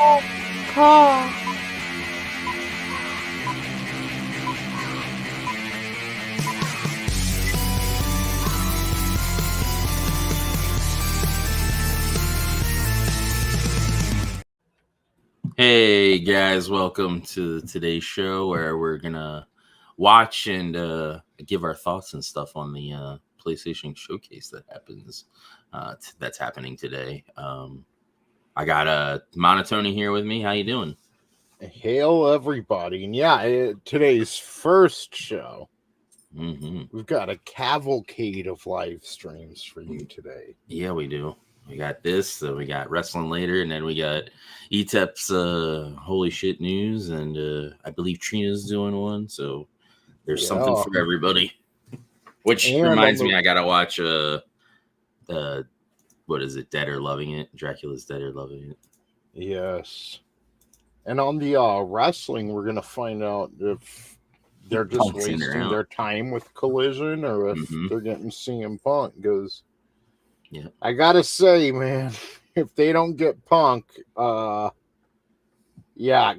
Call. Hey guys, welcome to today's show where we're gonna watch and give our thoughts and stuff on the PlayStation showcase that's happening today. I got MonOTony here with me. How you doing? Hail everybody. And yeah, today's first show. We've got a cavalcade of live streams for you today. Yeah, we do. We got this, we got wrestling later, and then we got Etep's holy shit news, and I believe Trina's doing one, so there's something for everybody. Which reminds me, I gotta watch what is it, Dead or Loving It? Dracula's Dead or Loving It. Yes. And on the wrestling, we're gonna find out if they're just wasting their time with Collision or if they're getting CM Punk, because I gotta say, man, if they don't get Punk, I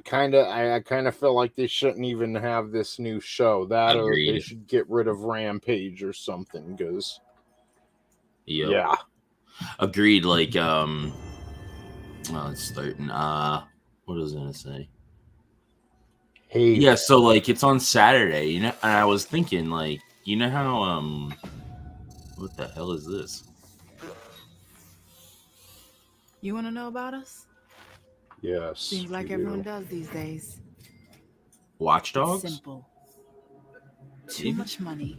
kind of feel like they shouldn't even have this new show. That Agreed. Or they should get rid of Rampage or something. Because agreed. Like well, it's starting. What was I gonna say? Hey, yeah. So like, it's on Saturday, you know. And I was thinking, like, you know how what the hell is this? You want to know about us? Yes. Seems like everyone does these days. Watch Dogs? It's simple. Too much money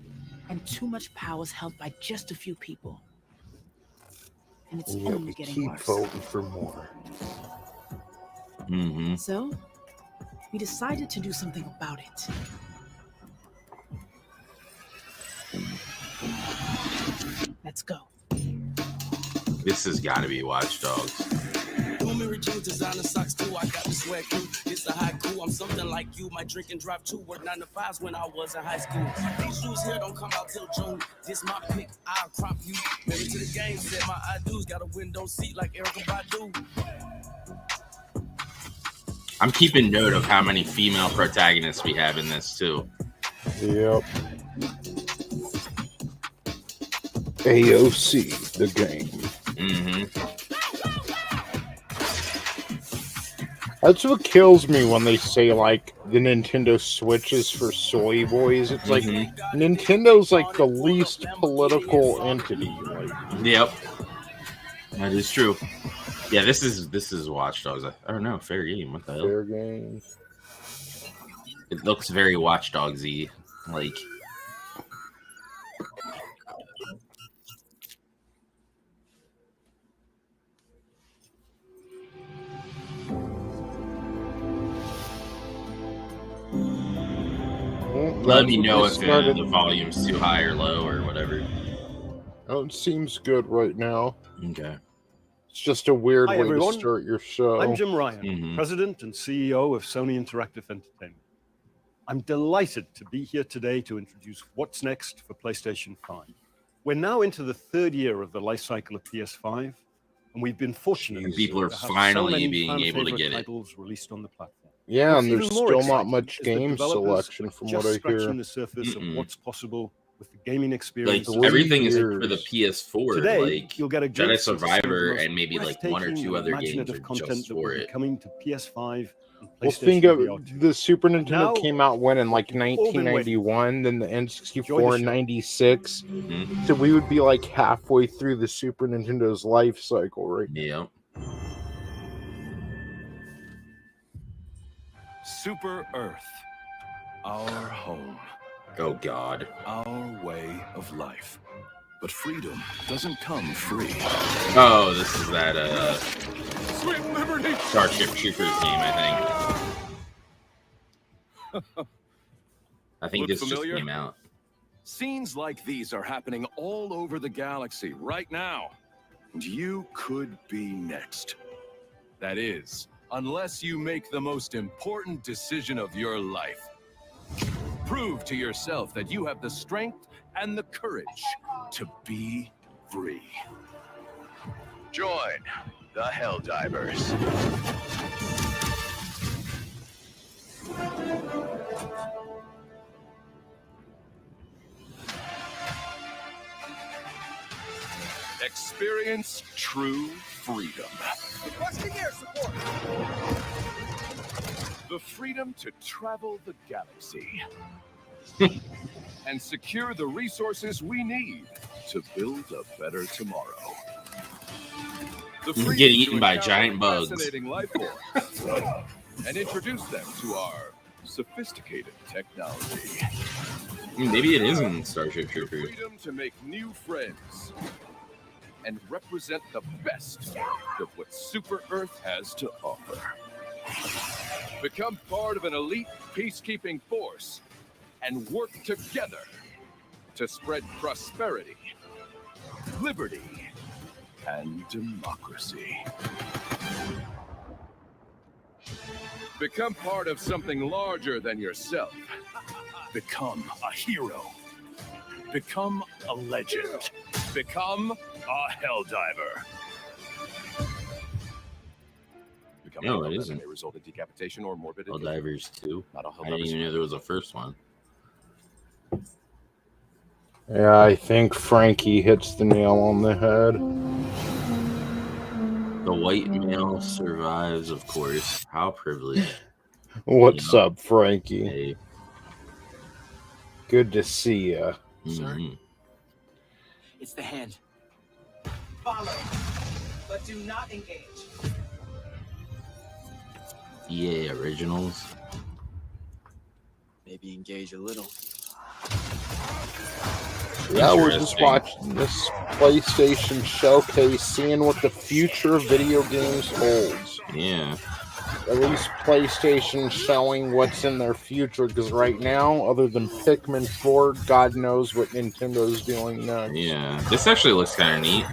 and too much power is held by just a few people. And it's only getting worse. Keep voting for more. So, we decided to do something about it. Let's go. This has got to be Watch Dogs. Designer socks too. I got the swag too. It's a haiku. I'm something like you. My drink and drive too. Work 9 to 5s when I was in high school. These shoes here don't come out till June. This my pick. I'll crop you. Maybe to the game. Said my I do's got a window seat like Erica Badu. I'm keeping note of how many female protagonists we have in this too. Yep. AOC, the game. That's what kills me when they say, like, the Nintendo Switch is for soy boys. It's like, Nintendo's, like, the least political entity. Like. Yep. That is true. Yeah, this is Watch Dogs. I don't know. Fair game. What the hell? Fair game. It looks very Watch Dogs-y. Like... Let me know if the volume's too high or low or whatever. Oh, it seems good right now. Okay. It's just a weird way to start your show. I'm Jim Ryan, President and CEO of Sony Interactive Entertainment. I'm delighted to be here today to introduce what's next for PlayStation 5. We're now into the third year of the life cycle of PS5, and we've been fortunate and people are finally being able to get titles released on the platform. Yeah, and there's still not much game selection from what I hear. Scratching the surface of what's possible with the gaming experience. Like, everything is for the PS4. Today, like, you'll get a Jedi Survivor and maybe like 1 or 2 other games are just for it. Coming to PS5 and well, think of the Super Nintendo came out when in like 1991, then the N64 in 96. So we would be like halfway through the Super Nintendo's life cycle, right? Yeah. Super Earth, our home. Oh, God. Our way of life. But freedom doesn't come free. Oh, this is that Sweet Liberty Starship Troopers game, I think. I think this just came out. Scenes like these are happening all over the galaxy right now. And you could be next. That is, unless you make the most important decision of your life. Prove to yourself that you have the strength and the courage to be free. Join the Helldivers. Experience true freedom. Requesting air support. The freedom to travel the galaxy and secure the resources we need to build a better tomorrow. The You freedom get to eaten by encounter giant bugs. fascinating life forms and introduce them to our sophisticated technology. Maybe it isn't Starship Troopers. Freedom to make new friends and represent the best of what Super Earth has to offer. Become part of an elite peacekeeping force and work together to spread prosperity, liberty, and democracy. Become part of something larger than yourself. Become a hero. Become a legend. Become a helldiver. Becoming No, a it helldiver isn't. may result in decapitation or morbidity. Helldivers 2. Not a I didn't even know there was a first one. Yeah, I think Frankie hits the nail on the head. The white male survives, of course. How privileged. What's up, Frankie? Hey. Good to see ya. Sir? Mhm. It's the hand. Follow, but do not engage. EA Originals. Maybe engage a little. Yeah, we're just watching this PlayStation showcase, seeing what the future of video games holds. Yeah. At least PlayStation showing what's in their future, because right now, other than Pikmin 4, God knows what Nintendo's doing next. Yeah. This actually looks kind of neat.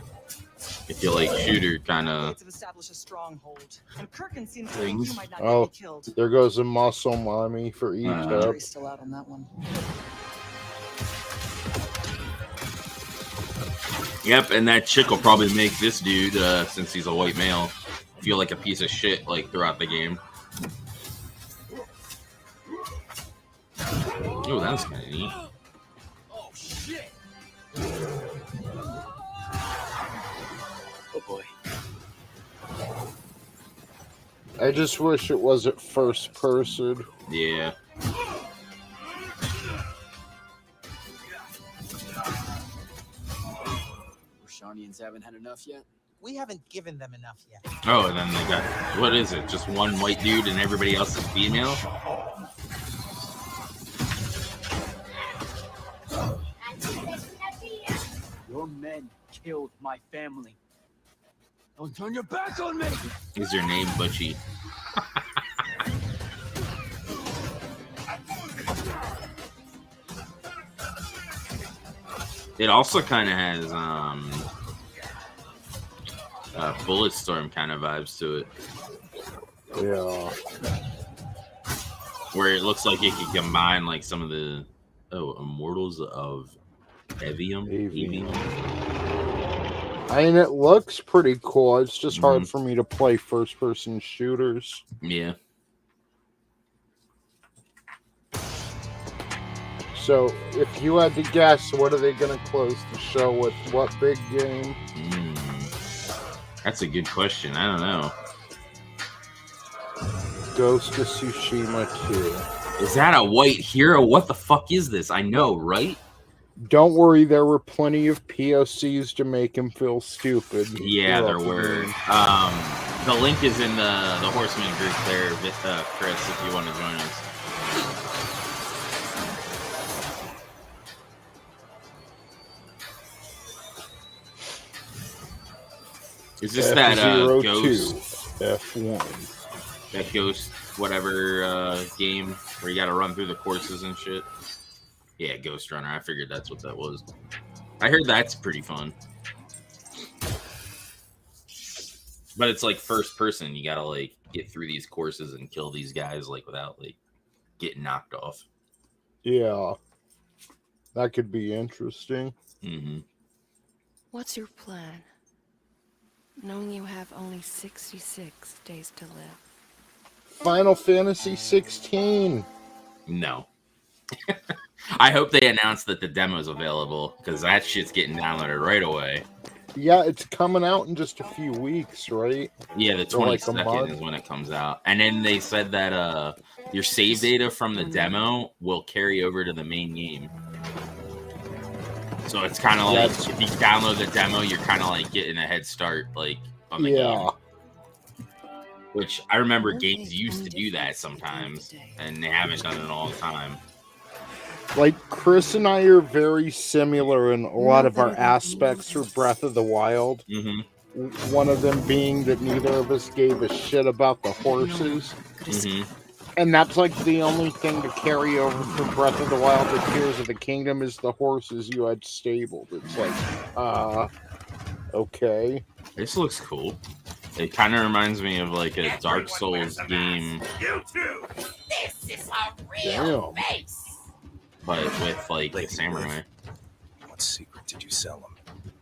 If you like shooter kind of Establish a stronghold, and Kirkin seems to things. think you might not Oh, get me killed. there goes a muscle mommy for Etep. Jury's still out on that one. Yep, and that chick will probably make this dude, since he's a white male, feel like a piece of shit like throughout the game. Oh, that's kind of neat. Oh shit! Oh boy. I just wish it wasn't first person. Yeah. Rashanians haven't had enough yet. We haven't given them enough yet. Oh, and then they got, what is it? Just one white dude and everybody else is female? Your men killed my family. Don't turn your back on me! Is your name Butchie? It also kind of has Bulletstorm kind of vibes to it, Yeah. where it looks like it could combine like some of the Immortals of Evium. I mean, it looks pretty cool. It's just hard for me to play first-person shooters. Yeah. So, if you had to guess, what are they going to close the show with? What big game? That's a good question. I don't know. Ghost of Tsushima 2. Is that a white hero? What the fuck is this? I know, right? Don't worry, there were plenty of POCs to make him feel stupid. Yeah, there were. The link is in the Horseman group there, Chris, if you want to join us. Is this that Ghost F1? That Ghost whatever game where you got to run through the courses and shit? Yeah, Ghost Runner. I figured that's what that was. I heard that's pretty fun. But it's like first person. You got to like get through these courses and kill these guys like without like getting knocked off. Yeah. That could be interesting. Mm-hmm. What's your plan? Knowing you have only 66 days to live. Final Fantasy 16. No. I hope they announce that the demo's available, because that shit's getting downloaded right away. Yeah, it's coming out in just a few weeks, right? Yeah, the Or 22nd is when it comes out. And then they said that your save data from the demo will carry over to the main game. So it's kind of like, if you download the demo, you're kind of like getting a head start, like, on the game. Which I remember games used to do that sometimes, and they haven't done it all the time. Like, Chris and I are very similar in a lot of our aspects for Breath of the Wild. Mm-hmm. One of them being that neither of us gave a shit about the horses. Mm-hmm. And that's like the only thing to carry over from Breath of the Wild to Tears of the Kingdom is the horses you had stabled. It's like, okay. This looks cool. It kind of reminds me of like a Dark Souls game. You too. This is a real face. But with like a samurai. What secret did you sell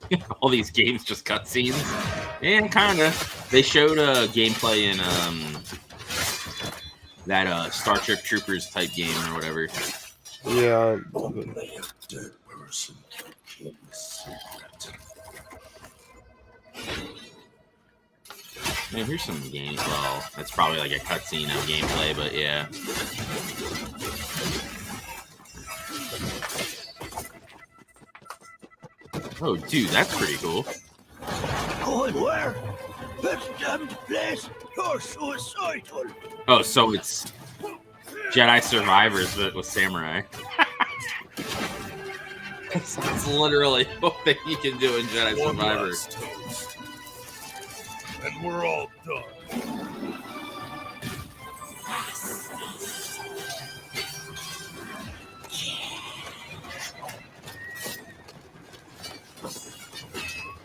him? All these games just cutscenes. And kinda. They showed gameplay in that Star Trek Troopers type game or whatever. Yeah. Only a dead person can keep a secret. Man, here's some games. Well, that's probably like a cutscene of gameplay, but yeah. Oh, dude, that's pretty cool. Going where? This damned place. You're suicidal. Oh, so it's Jedi Survivors, but with samurai. It's literally what you can do in Jedi Survivors. And we're all done.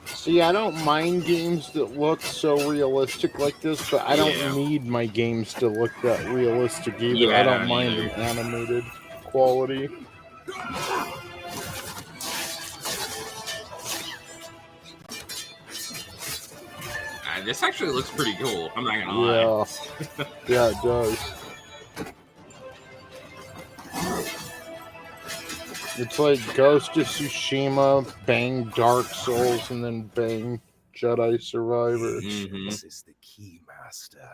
See, I don't mind games that look so realistic like this, but I don't need my games to look that realistic either. Yeah, I don't mind an animated quality. This actually looks pretty cool. I'm not gonna lie. Yeah, it does. It's like Ghost of Tsushima, bang Dark Souls, and then bang Jedi Survivors. Mm-hmm. This is the key, Master.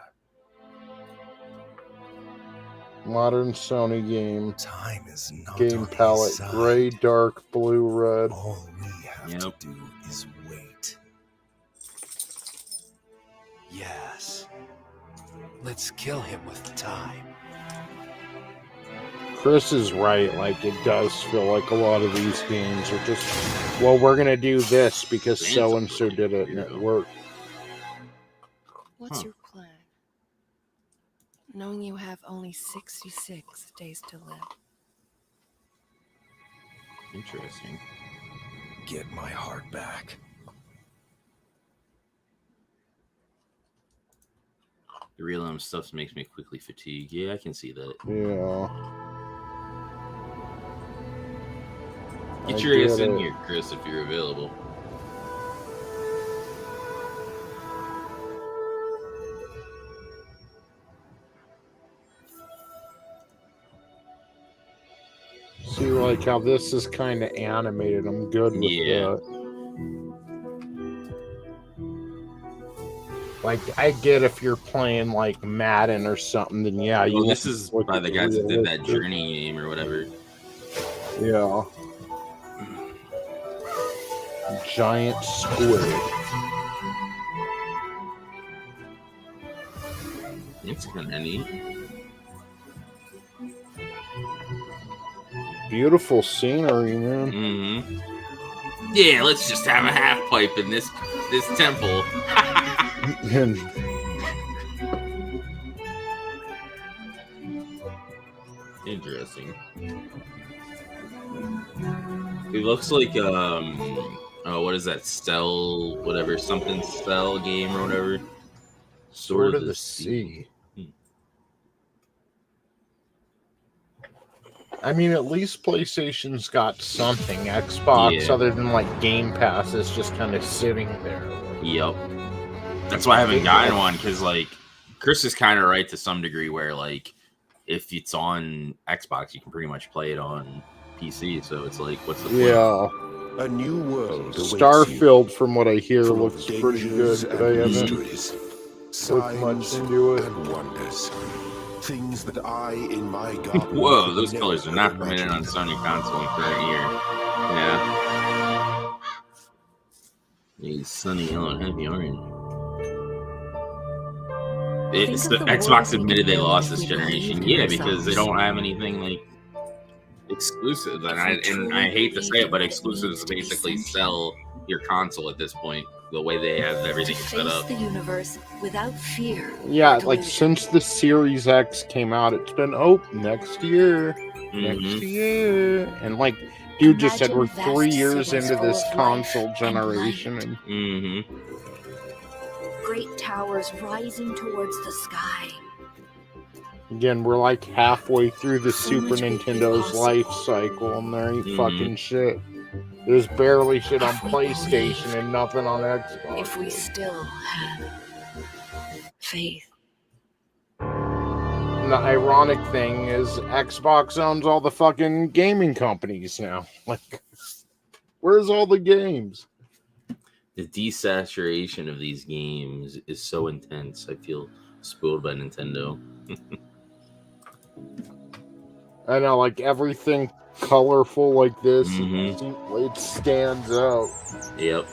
Modern Sony game. Time is not game palette: gray, dark, blue, red. All we have to do is wait. Yes. Let's kill him with time. Chris is right. Like, it does feel like a lot of these games are just, well, we're going to do this because so-and-so did it and it worked. What's your plan? Knowing you have only 66 days to live. Interesting. Get my heart back. The real stuff makes me quickly fatigue. Yeah, I can see that. Yeah. Get your ass in here, Chris, if you're available. See, like how this is kind of animated. I'm good with that. Like, I get if you're playing like Madden or something, then yeah. Well, this is by the guys that did that Journey game or whatever. Yeah. Giant squid. It's kind of neat. Beautiful scenery, man. Mm-hmm. Yeah, let's just have a half pipe in this temple. Interesting. It looks like what is that? Whatever, something Stell game or whatever. Sword of the Sea. I mean, at least PlayStation's got something. Xbox, other than like Game Pass, is just kind of sitting there. Yep. That's why I haven't gotten one, because like Chris is kind of right to some degree, where like if it's on Xbox, you can pretty much play it on PC. So it's like, what's the point? Yeah. A new world awaits Starfield, you, from what I hear, full looks of pretty good, dangers but I and haven't mysteries, looked much signs into it. and wonders. Things that I, in my garden, Whoa, could those never colors are have not permitted on imagined. Sony console in current year. Yeah. These sunny yellow and heavy orange. It's the Xbox admitted they lost this generation. Yeah, because they don't have anything like exclusive. And I hate to say it, but exclusives basically sell your console at this point. The way they have everything set up. The universe without fear. Yeah, like since the Series X came out, it's been next year, next year, and like dude just said, we're 3 years into this console generation, and great towers rising towards the sky. Again, we're like halfway through the Super Nintendo's life cycle, and there ain't fucking shit. There's barely shit on PlayStation and nothing on Xbox. If we still had faith. And the ironic thing is, Xbox owns all the fucking gaming companies now. Like, where's all the games? The desaturation of these games is so intense. I feel spoiled by Nintendo. I know, like everything colorful like this, it stands out. Yep.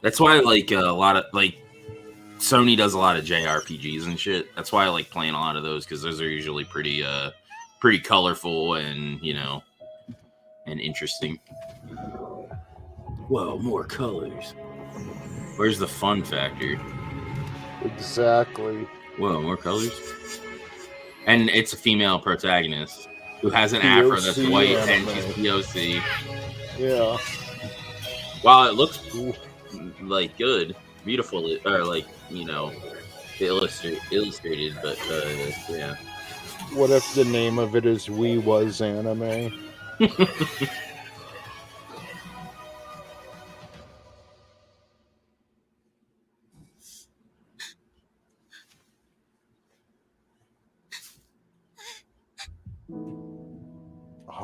That's why like a lot of like Sony does a lot of JRPGs and shit. That's why I like playing a lot of those, because those are usually pretty colorful and, you know, and interesting. Whoa, more colors. Where's the fun factor? Exactly. Whoa, more colors. And it's a female protagonist who has an afro that's white, and she's POC. Yeah. While it looks like good, beautiful, or like, you know, illustrated, but yeah. What if the name of it is We Was Anime?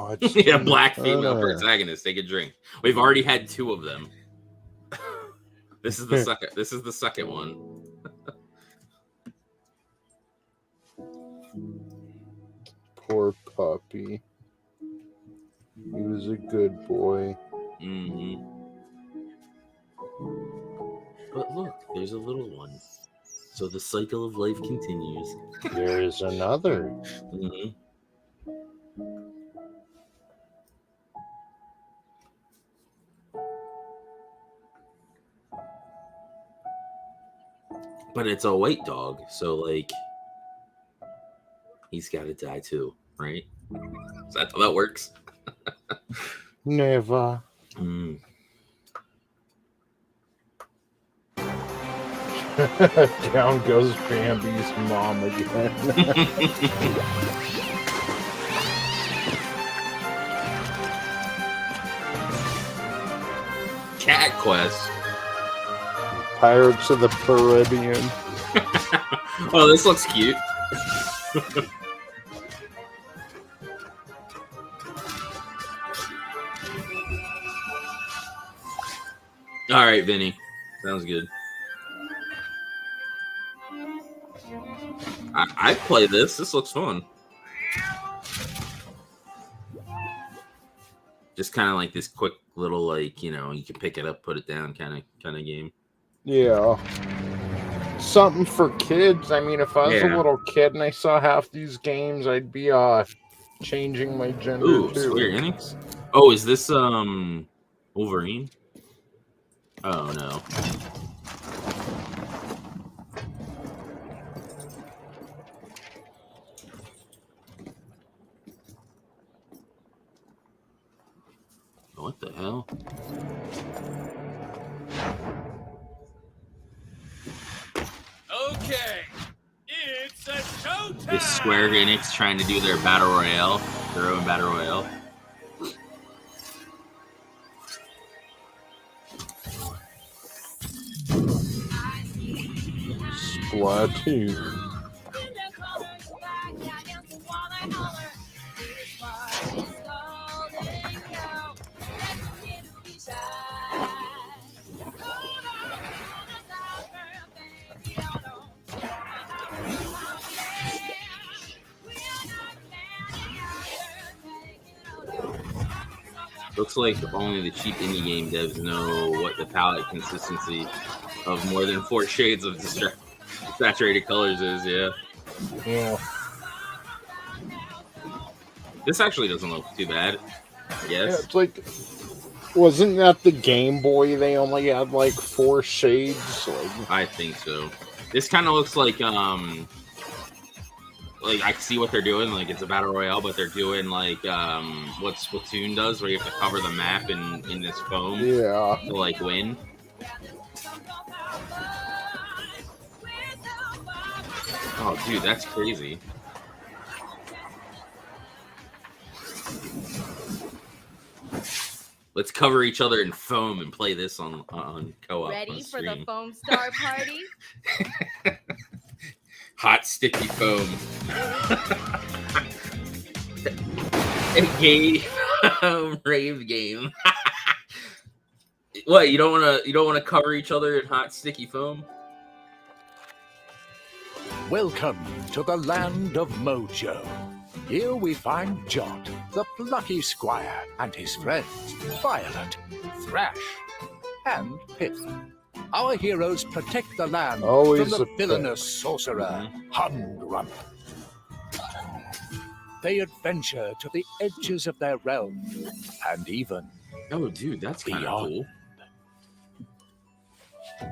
Oh, yeah, black female protagonist. Take a drink. We've already had 2 of them. This is the second. This is the second one. Poor puppy. He was a good boy. But look, there's a little one. So the cycle of life continues. There is another. But it's a white dog, so like he's got to die too, right? Is that how that works? Never. Down goes Bambi's mom again. Cat Quest. Pirates of the Caribbean. Oh, this looks cute. All right, Vinny. Sounds good. I'd play this. This looks fun. Just kind of like this quick little, like, you know, you can pick it up, put it down kind of game. Yeah. Something for kids. I mean, if I was a little kid and I saw half these games, I'd be changing my gender too. Square Enix? Oh, is this Wolverine? Oh no. What the hell? Okay, it's a showtime! Is Square Enix trying to do their battle royale, their own battle royale? Splatoon. Looks like only the cheap indie game devs know what the palette consistency of more than 4 shades of saturated colors is. Yeah. This actually doesn't look too bad. Yes. Yeah, it's like, wasn't that the Game Boy? They only had like 4 shades. Like, I think so. This kind of looks like I see what they're doing. Like it's a battle royale, but they're doing like what Splatoon does, where you have to cover the map in this foam. Yeah. To like win. Oh, dude, that's crazy. Let's cover each other in foam and play this on co-op. Ready for the foam star party? Hot sticky foam. A gay rave game. What, you don't wanna cover each other in hot sticky foam? Welcome to the land of Mojo. Here we find Jot, the plucky squire, and his friends, Violet, Thrash, and Pip. Our heroes protect the land from the villainous sorcerer, Humgrump. They adventure to the edges of their realm, and even dude, that's kind of cool.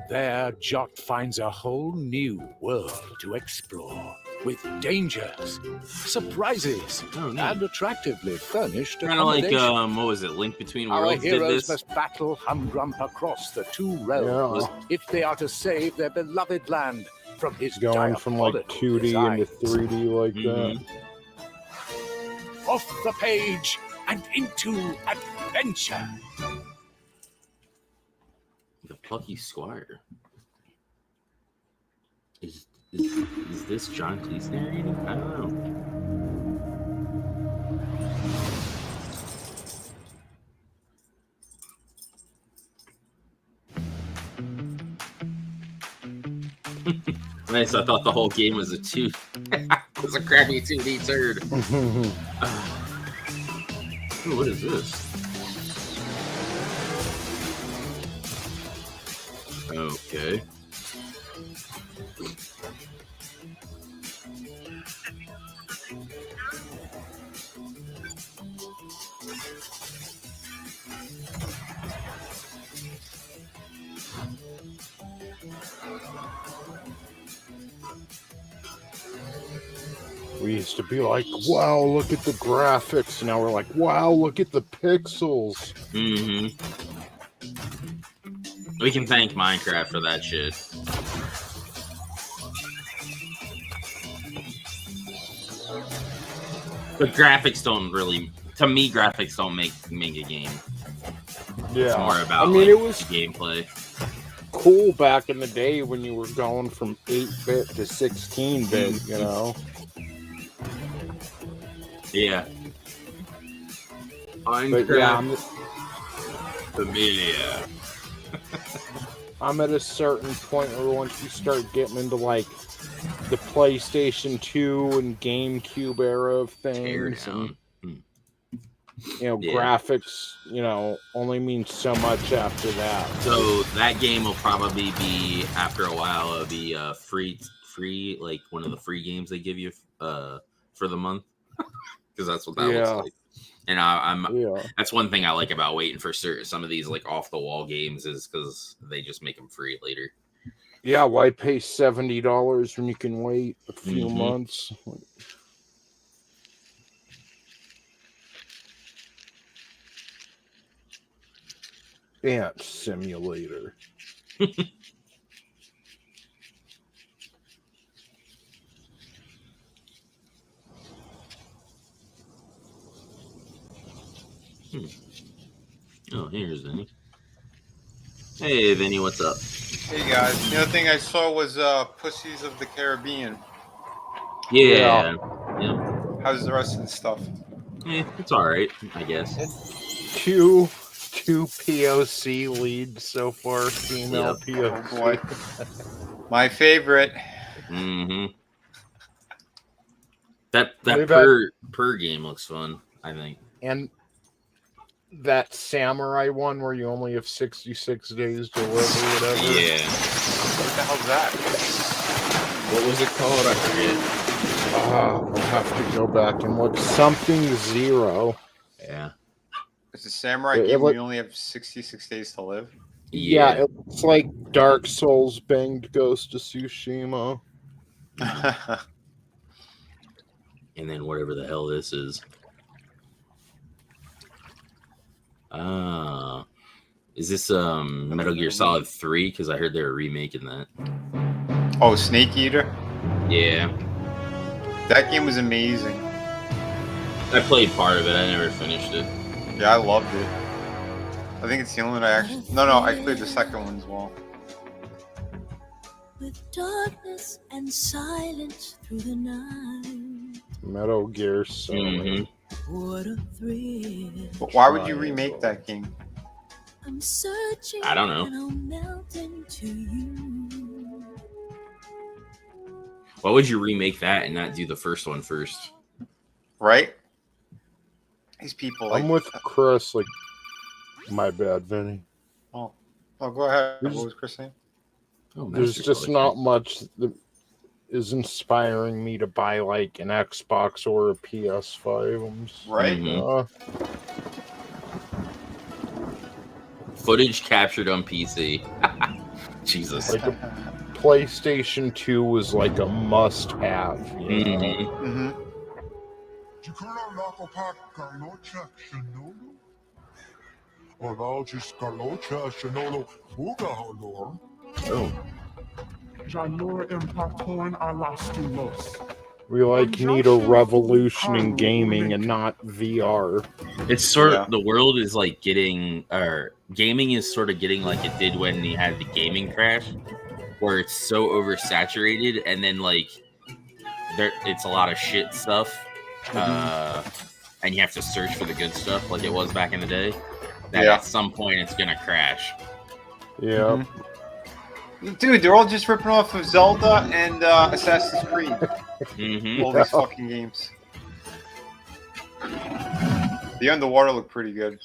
There, Jot finds a whole new world to explore, with dangers, surprises, and attractively furnished kind of like accommodation. what was it? Link Between Our Worlds did heroes this. must battle Humgrump across the 2 realms if they are to save their beloved land from his going from like 2D designs. into 3D like that. Off the page and into adventure. The plucky squire. Is this John Cleese narrating? I don't know. Nice. I thought the whole game was a crappy 2D turd. Ooh, what is this? Okay. We used to be like, wow, look at the graphics. Now we're like, wow, look at the pixels. Mm-hmm. We can thank Minecraft for that shit. But graphics don't really, to me, graphics don't make a game. Yeah. It's more about it was gameplay. Cool back in the day when you were going from 8-bit to 16-bit, you know? Yeah. But yeah, familiar. I'm at a certain point where once you start getting into like the PlayStation 2 and GameCube era of things, and graphics, only mean so much after that. So that game will probably be, after a while, it'll be free, like one of the free games they give you for the month, because that's what that looks like. And that's one thing I like about waiting for some of these like off the wall games, is because they just make them free later. Yeah, why pay $70 when you can wait a few months? Ant Simulator. Oh, here's Vinny. Hey, Vinny, what's up? Hey guys, the other thing I saw was Pussies of the Caribbean. Yeah. How's the rest of the stuff? It's all right, I guess. Two POC leads so far, female POC. Oh boy. My favorite. Mm-hmm. That per game looks fun, I think. And that samurai one where you only have 66 days to live or whatever. Yeah. What the hell's that? What was it called? I forget. We'll have to go back and look. Something zero. Yeah. It's a samurai game where you only have 66 days to live? Yeah, it's like Dark Souls banged Ghost of Tsushima. And then whatever the hell this is. Is this Metal Gear Solid 3? Because I heard they were remaking that. Oh, Snake Eater? Yeah. That game was amazing. I played part of it. I never finished it. Yeah, I loved it. I think it's the only one I actually... No, I played the second one as well. With darkness and silence through the night. Metal Gear Solid. What a thrill. But why would you remake that game? I'm searching. I don't know. And I'll melt into you. Why would you remake that and not do the first one first? Right? These people. I'm with Chris. Like, my bad, Vinny. Oh, go ahead. What was Chris saying? There's just not much that is inspiring me to buy like an Xbox or a PS5. Right? Footage captured on PC. Jesus. Like a PlayStation 2 was like a must-have. You know? Oh. We like need a revolution in gaming and not VR. It's sort of the world is like getting, or gaming is sort of getting like it did when you had the gaming crash, where it's so oversaturated, and then like it's a lot of shit stuff, and you have to search for the good stuff like it was back in the day. That at some point it's gonna crash. Yeah. Dude, they're all just ripping off of Zelda and Assassin's Creed. All these fucking games. The underwater look pretty good.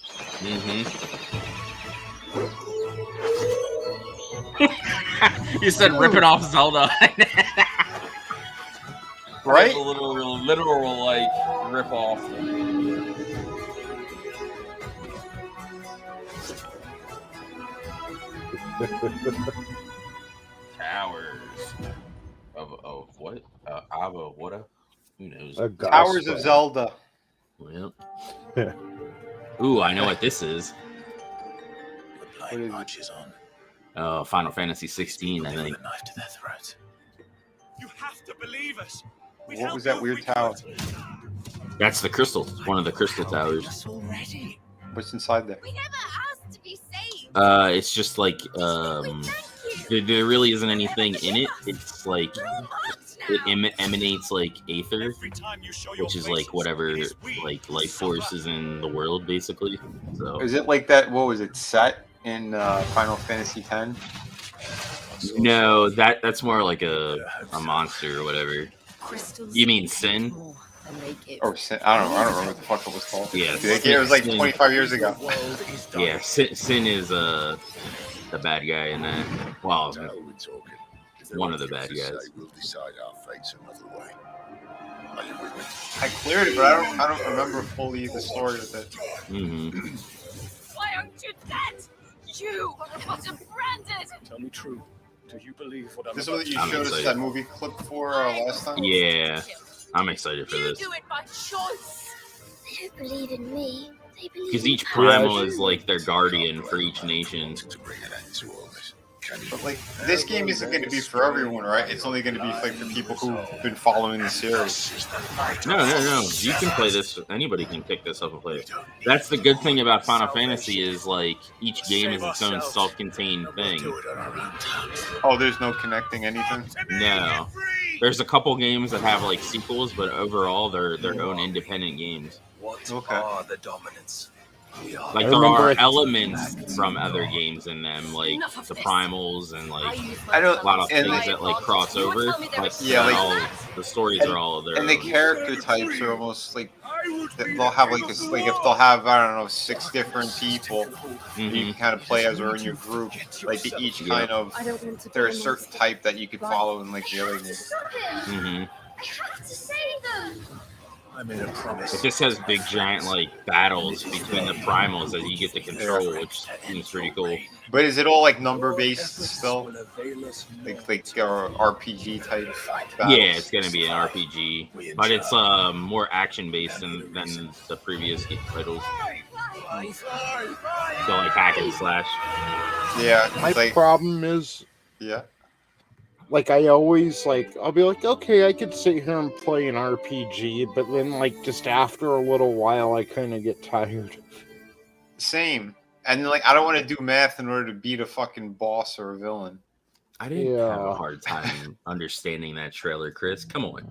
You said ripping off Zelda. Right? A literal like rip off. Towers of what? Ava what? Who knows? Towers of Zelda. Well. Ooh, I know what this is. Final Fantasy 16, I think. You have to believe us. What was that weird tower? That's the crystal. One of the crystal towers. What's inside there? We never asked to be saved. It's just like there really isn't anything in it. It's like it emanates like aether, which is like whatever like life force is in the world, basically. So Is it like that? What was it? Set in Final Fantasy X? no, that's more like a monster or whatever. You mean Sin? Or Sin? I don't remember what the fuck it was called. Yeah, it was like 25 years ago. Yeah, Sin is the bad guy in that. Well, one of the bad guys. We'll decide our fates another way. Are you with me? I cleared it, but I don't remember fully the story with it. Why aren't you dead? You are but branded. Tell me true. Do you believe what I'm This is what you I'm showed us excited. that movie clip for last time? Yeah, I'm excited for You this. do it by choice. They don't believe in me. They believe Because in each primal is like their guardian for each nation. To bring an end to all this. But like, this game isn't going to be for everyone, right? It's only going to be like for people who've been following the series. No. You can play this. Anybody can pick this up and play it. That's the good thing about Final Fantasy is like each game is its own self-contained thing. Oh, there's no connecting anything? No. There's a couple games that have like sequels, but overall they're their own independent games. What are the dominants? Like there are elements from other games in them, like the primals and like a lot of things that like cross over. But yeah, like all, the stories are all their and the character types are almost like they'll have like this. Like if they'll have 6 different people, you can kind of play as or in your group. Like they each kind of there's a certain type that you could follow in like the other games. Mm-hmm. I have to save them. I made a promise. But this has big giant like battles between the primals that you get to control, which seems pretty cool. But is it all like number based still? Like RPG type battles? Yeah, it's gonna be an RPG, but it's more action based than the previous titles. So like hack and slash. Yeah. My problem is like I always I'll be like, okay, I could sit here and play an RPG, but then like just after a little while I kind of get tired. Same. And like I don't want to do math in order to beat a fucking boss or a villain. I didn't have a hard time understanding that trailer, Chris. Come on.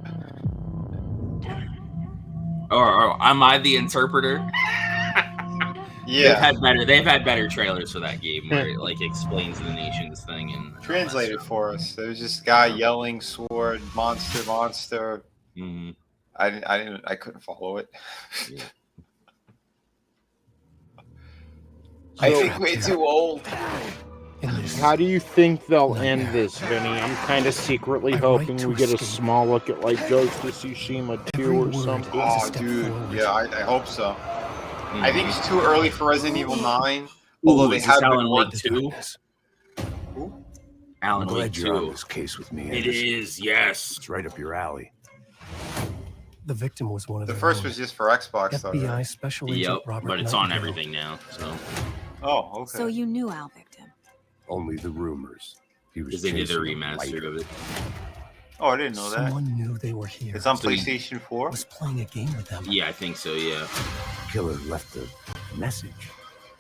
Or am I the interpreter? Yeah, they've had better trailers for that game where it like explains the nations thing and translated for us. There was this guy yelling, sword, monster. Mm-hmm. I couldn't follow it. Yeah. I think way too old. How do you think they'll end this, Vinny? I'm kind of secretly hoping we get a small look at like Ghost of Tsushima 2 or something. Oh, dude, yeah, I hope so. I think it's too early for Resident Evil 9. Although they have Alan Wake 2. Alan I'm Wake glad you're on 2. this case with me. It Anderson. is, yes. It's right up your alley. The victim was one of the first was just for Xbox, though. FBI Right? Special Agent Robert but it's on Nightingale. everything now. So. Oh, okay. So you knew Al Victim. Only the rumors. He was Because they did the chasing remaster of it. Oh, I didn't know that. Someone knew they were here. It's on PlayStation 4? Was playing a game with them. Yeah, I think so, yeah. Killer left a message.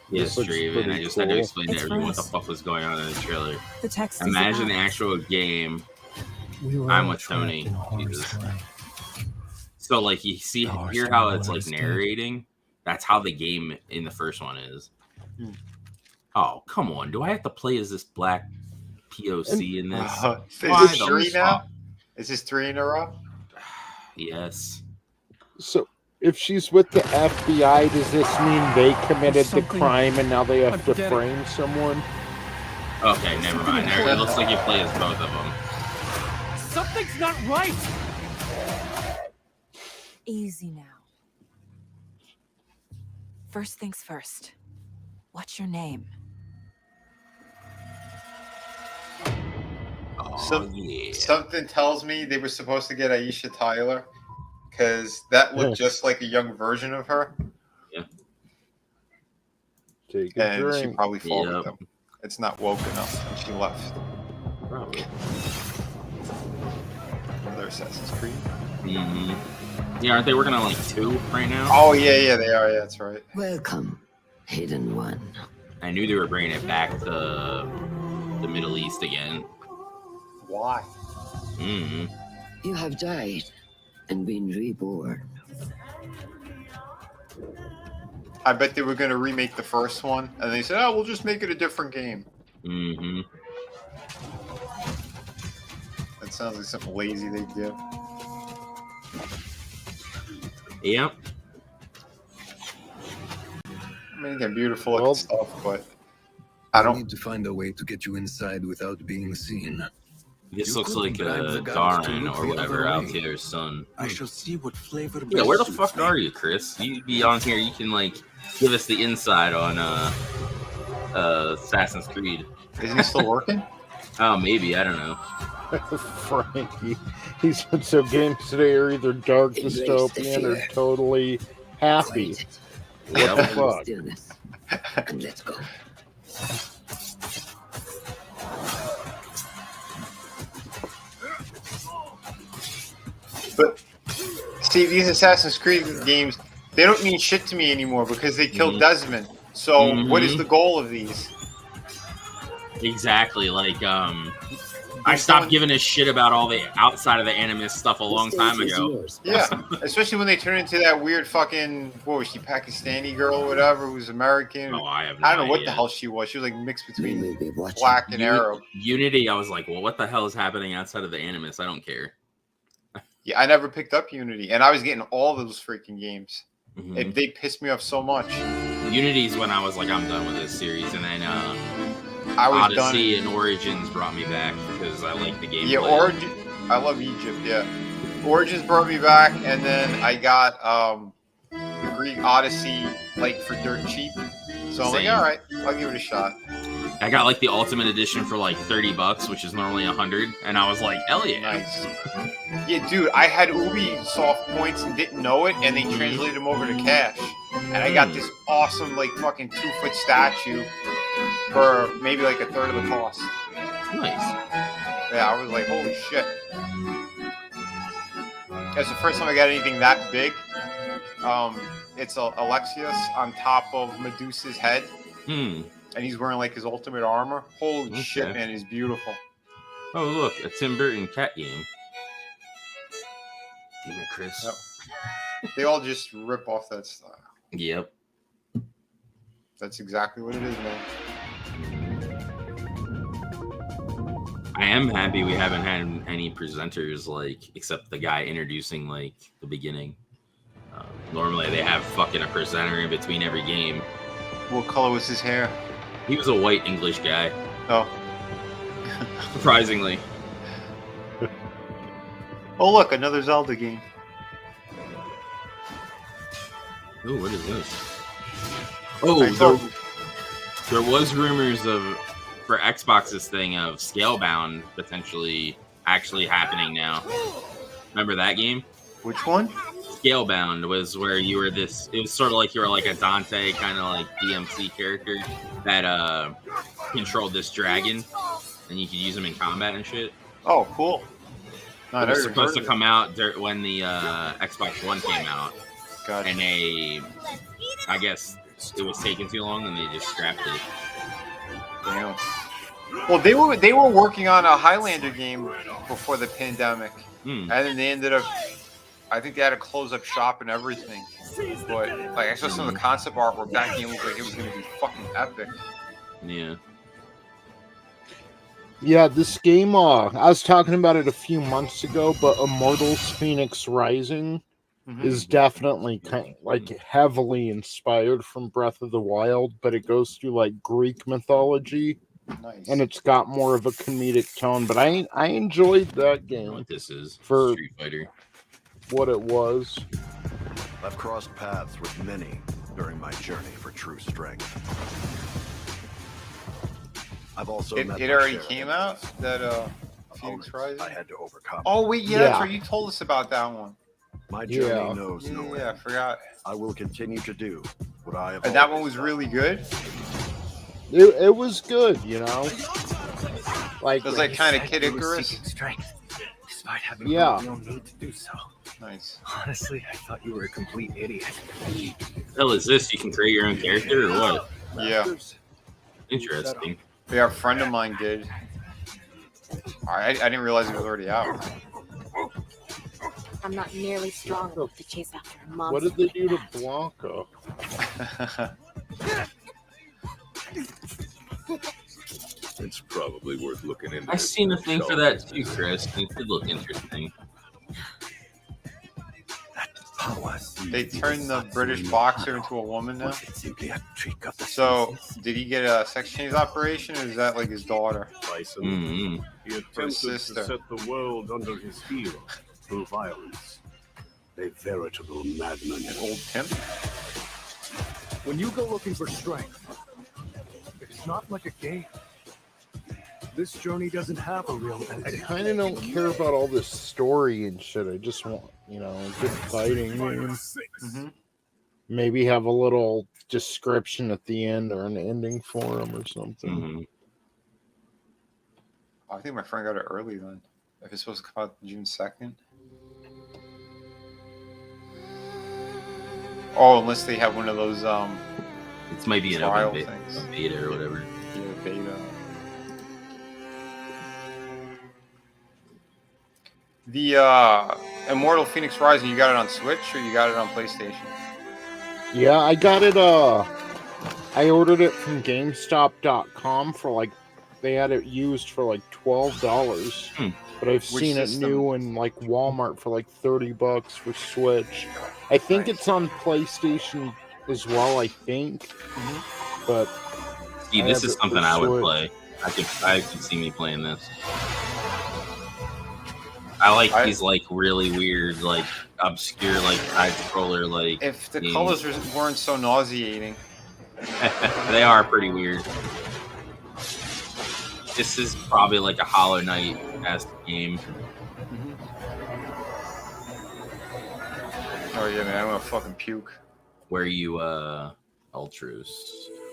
Yes, Draven. I just had to explain to It's everyone what the nice. fuck was going on in the trailer. The text Imagine the is actual game. We were I'm all with Tony. trapped in horror's Jesus. way. So, like, you see, hear how it's like narrating? That's how the game in the first one is. Oh, come on. Do I have to play as this black POC in this? Is Why this the 3 now? fuck? Is this 3 in a row? Yes. So if she's with the FBI, does this mean they committed the crime and now they have to frame someone? Okay, never mind. It looks like you play as both of them. Something's not right. easy now. First things first. What's your name? Something tells me they were supposed to get Aisha Tyler because that looked just like a young version of her. Yeah. Take a And she drink. probably followed them. It's not woke enough, and she left. Probably. Another Assassin's Creed. Mm-hmm. Yeah, aren't they working on like 2 right now? Oh yeah, they are. Yeah, that's right. Welcome, Hidden One. I knew they were bringing it back to the Middle East again. Why? Mm-hmm. You have died and been reborn. I bet they were going to remake the first one, and they said, "Oh, we'll just make it a different game." Mm-hmm. That sounds like something lazy they do. Yep. I mean, again, beautiful looking stuff, but I don't need to find a way to get you inside without being seen. This You looks could like bribe the a guards to Darn look or the whatever other way. Altair's son. I shall see what flavor. Yeah, where the best fuck suits me. are you, Chris? You be on here. You can like give us the inside on Assassin's Creed. Isn't he still working? Oh, maybe, I don't know. Frankie, he said so games today are either dark Embrace the dystopian or fear. totally happy. What the fuck? Stillness. And let's go. But see, these Assassin's Creed games, they don't mean shit to me anymore because they killed Desmond. So what is the goal of these? Exactly. Like, I stopped giving a shit about all the outside of the Animus stuff a long time ago. Yeah, especially when they turn into that weird fucking, what was she, Pakistani girl or whatever, who's American. Oh, I have I don't know what idea. the hell she was. She was like mixed between black and Arab. Unity, I was like, well, what the hell is happening outside of the Animus? I don't care. Yeah, I never picked up Unity, and I was getting all those freaking games. They pissed me off so much. Unity's when I was like, I'm done with this series, and then I was Odyssey and Origins brought me back because I like the game. Yeah, Origin. I love Egypt. Yeah, Origins brought me back, and then I got the Greek Odyssey like for dirt cheap. So I'm like, all right, I'll give it a shot. I got like the Ultimate Edition for like $30, which is normally $100, and I was like, hell yeah. Nice. Yeah, dude, I had Ubisoft points and didn't know it, and they translated them over to cash. And I got this awesome, like, fucking 2-foot statue for maybe like a third of the cost. Nice. Yeah, I was like, holy shit. That's the first time I got anything that big. It's Alexius on top of Medusa's head. And he's wearing like his ultimate armor. Holy shit, man, he's beautiful. Oh, look, a Tim Burton cat game. Damn it, Chris. Yep. They all just rip off that style. Yep. That's exactly what it is, man. I am happy we haven't had any presenters, like, except the guy introducing, like, the beginning. Normally they have fucking a presenter in between every game. What color was his hair? He was a white English guy. Oh. Surprisingly. Oh, look, another Zelda game. Ooh, what is this? Oh, there was rumors of, for Xbox's thing, of Scalebound potentially actually happening now. Remember that game? Which one? Scalebound was where you were this, it was sort of like you were like a Dante kind of like DMC character that controlled this dragon, and you could use him in combat and shit. Oh, cool. It was supposed to come out when the Xbox One came out. Gotcha. And I guess it was taking too long and they just scrapped it. Damn. Well, they were working on a Highlander game before the pandemic. And then they ended up, I think they had to close up shop and everything. But like I saw some of the concept artwork, that game looked like it was going to be fucking epic. Yeah. Yeah, this game, I was talking about it a few months ago, but Immortals Phoenix Rising is definitely kind of, like heavily inspired from Breath of the Wild, but it goes through like Greek mythology. Nice. And it's got more of a comedic tone, but I enjoyed that game. I know what this is for Street Fighter. What it was. I've crossed paths with many during my journey for true strength. I've also it already came out, that Phoenix Rising? I had to overcome. Oh wait, yeah, that's right. You told us about that one. My journey knows no end. Yeah, I forgot. I will continue to do what I have. And that one was really good. It was good, you know. Like it was like kind of Kid Icarus. Strength, despite having no need to do so. Nice. Honestly, I thought you were a complete idiot. Hell is this? You can create your own character or what? Yeah. Interesting. Yeah, a friend of mine did. I didn't realize it was already out. I'm not nearly strong enough to chase after a monster. What did they do to Blanca? It's probably worth looking into. I seen a thing for that too, Chris. It did look interesting. They turned the British boxer into a woman now. So, did he get a sex change operation, or is that like his daughter? He attempted sister. to set the world under his heel through violence. A veritable madman. An old Tim? When you go looking for strength, it's not like a game. This journey doesn't have a real end. I kind of don't care about all this story and shit. I just want, you know, a good fighting game. Maybe have a little description at the end or an ending for him or something. I think my friend got it early then. If it's supposed to come out June 2nd. Oh, unless they have one of those It might be an trial open things. beta or whatever. Yeah, beta. The Immortal Phoenix Rising, you got it on Switch or you got it on PlayStation? Yeah, I got it. I ordered it from GameStop.com for like, they had it used for like $12. But I've seen it new in like Walmart for like $30 for Switch. I think it's on PlayStation as well. I think, but See, this is something I would play. I could see me playing this. I like these like really weird, like obscure, like side scroller, like. If the games. colors weren't so nauseating. They are pretty weird. This is probably like a Hollow Knight-esque game. Oh yeah, man, I'm gonna fucking puke. Where you Ultras,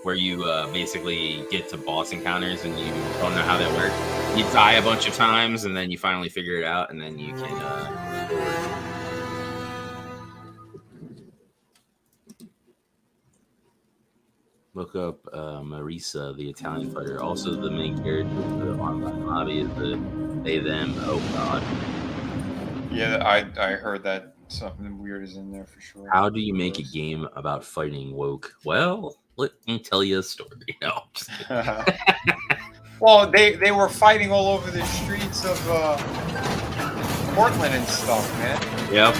where you basically get to boss encounters and you don't know how that works. You die a bunch of times and then you finally figure it out and then you can look up Marisa, the Italian fighter, also the main character of the online lobby is the they them. Oh god. Yeah, I heard that something weird is in there for sure. How do you make a game about fighting woke? Well, let me tell you a story. No. Well, they were fighting all over the streets of Portland and stuff, man. Yep.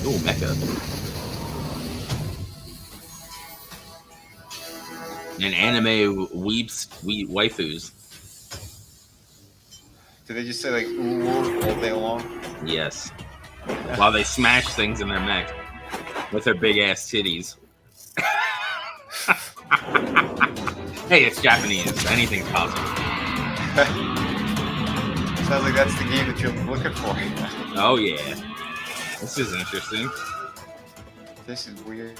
Oh, Mecca. And anime waifus. Did they just say like ooh all day long? Yes. While they smash things in their mech with their big ass titties. Hey, it's Japanese. Anything's possible. Sounds like that's the game that you're looking for. Oh yeah. This is interesting. This is weird.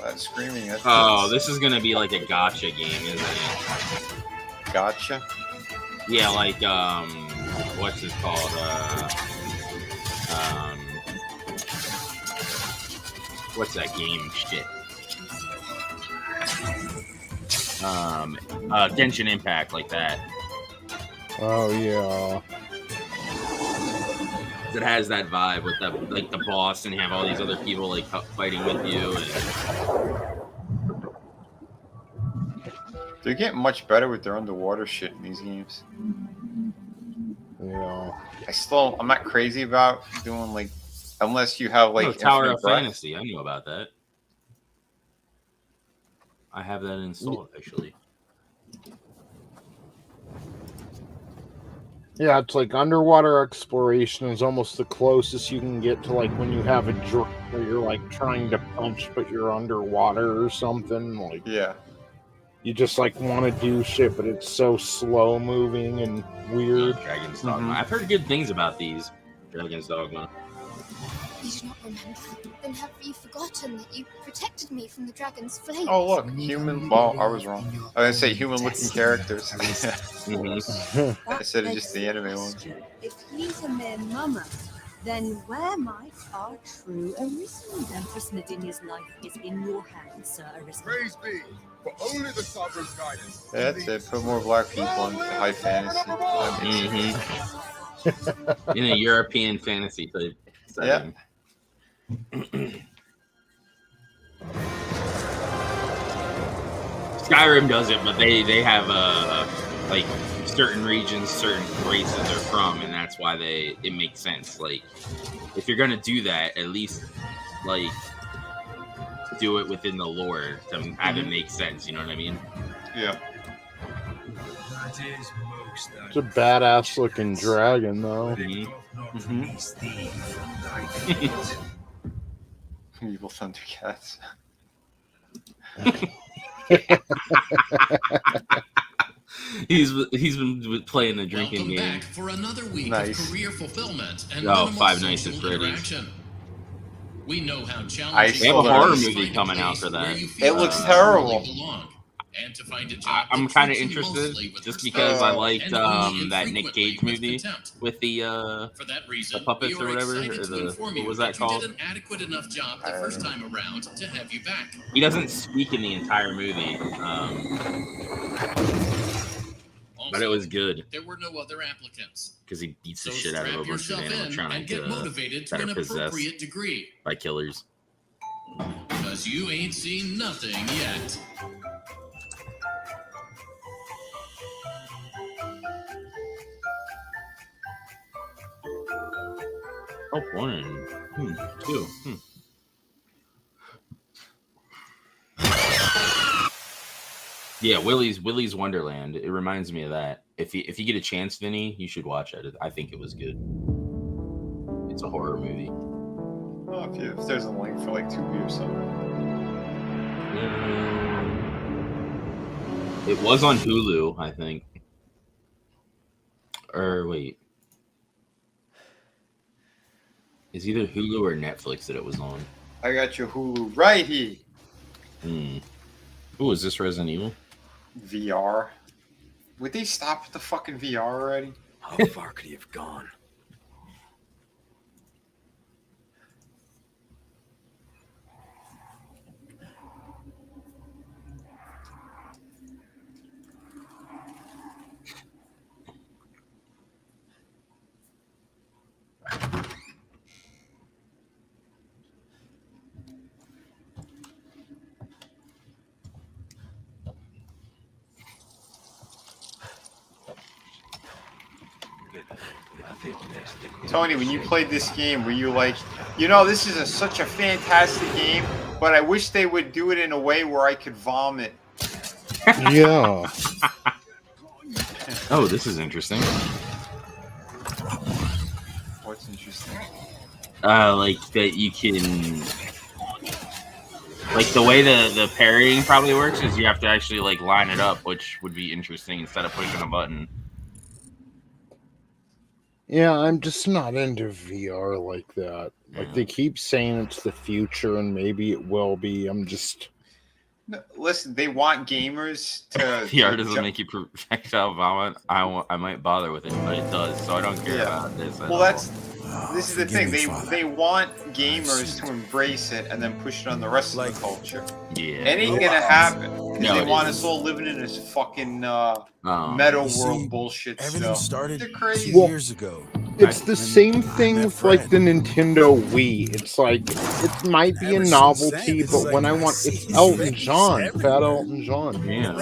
That screaming. Oh, this is gonna be like a gotcha game, isn't it? Gotcha? Yeah, like what's it called? What's that game? Shit. Genshin Impact, like that. Oh yeah. It has that vibe with the like the boss, and you have all these other people like fighting with you. And they're getting much better with their underwater shit in these games. Yeah. I'm not crazy about doing like, unless you have like Tower Infinite of Breath. Fantasy. I knew about that. I have that installed actually. Yeah, it's like underwater exploration is almost the closest you can get to like when you have a drone where you're like trying to punch but you're underwater or something. Like yeah, you just like want to do shit, but it's so slow moving and weird. Dragon's Dogma. I've heard good things about these. Dragon's Dogma. You do not remember. Then have you forgotten that you protected me from the dragon's flames? Oh look, human. Well, I was wrong. I was gonna say human-looking characters. I said just the anime one. If he's a mere mummer, then where might our true Arisen? Empress Nadinia's life is in your hands, Sir Arisen. Praise be, for only the sovereign's guidance. That's it. Put more black people in high fantasy. In a European fantasy type setting. Yeah. Skyrim does it, but they have like certain regions, certain races they're from, and that's why it makes sense. Like, if you're gonna do that, at least like do it within the lore to have it make sense. You know what I mean? Yeah. It's a badass looking dragon, though. Evil Thundercats. He's been playing the drinking game. For another week Nice. of career fulfillment and Oh, minimal Five Nights at social Freddy's. interaction. We know how I challenging They have a still horror don't- movie coming out for that. It looks terrible. and to find a job I'm that kind of treats you interested mostly with just respect because I liked and only that Nick infrequently Cage with movie contempt. with the For that reason, puppets we or are whatever, excited or to the inform what you was that that you called? did an adequate enough job the first time around to have you back. He doesn't speak in the entire movie, but it was good There were no other applicants. because he beats the So shit out of a strap bunch of yourself in animatronic and get motivated to that an are possessed appropriate degree. by killers. Because you ain't seen nothing yet. Oh, 1 and 2. Yeah, Willy's Wonderland. It reminds me of that. If you get a chance, Vinny, you should watch it. I think it was good. It's a horror movie. Oh, if there's a link for like Tubi or something. It was on Hulu, I think. Or wait. It's either Hulu or Netflix that it was on. I got your Hulu right here. Ooh, is this Resident Evil? VR. Would they stop with the fucking VR already? How far could he have gone? Tony, when you played this game, were you like, this is such a fantastic game, but I wish they would do it in a way where I could vomit? Yeah. Oh, this is interesting. What's interesting? Like that you can, like the way the parrying probably works is you have to actually like line it up, which would be interesting instead of pushing a button. Yeah, I'm just not into VR like that. Like they keep saying it's the future and maybe it will be. I'm just No, listen, they want gamers to. VR doesn't make you projectile vomit. I might bother with it, but it does, so I don't care about this. Well, this is the thing. They want gamers to embrace it and then push it on the rest of the culture. Yeah, it ain't gonna happen. No, They it want isn't. us all living in this fucking meta world bullshit. Everything stuff. started They're crazy. years ago. it's the same thing with like the Nintendo Wii. It's like it might be a novelty, but when I want it's Elton John, Fat Elton John. Yeah.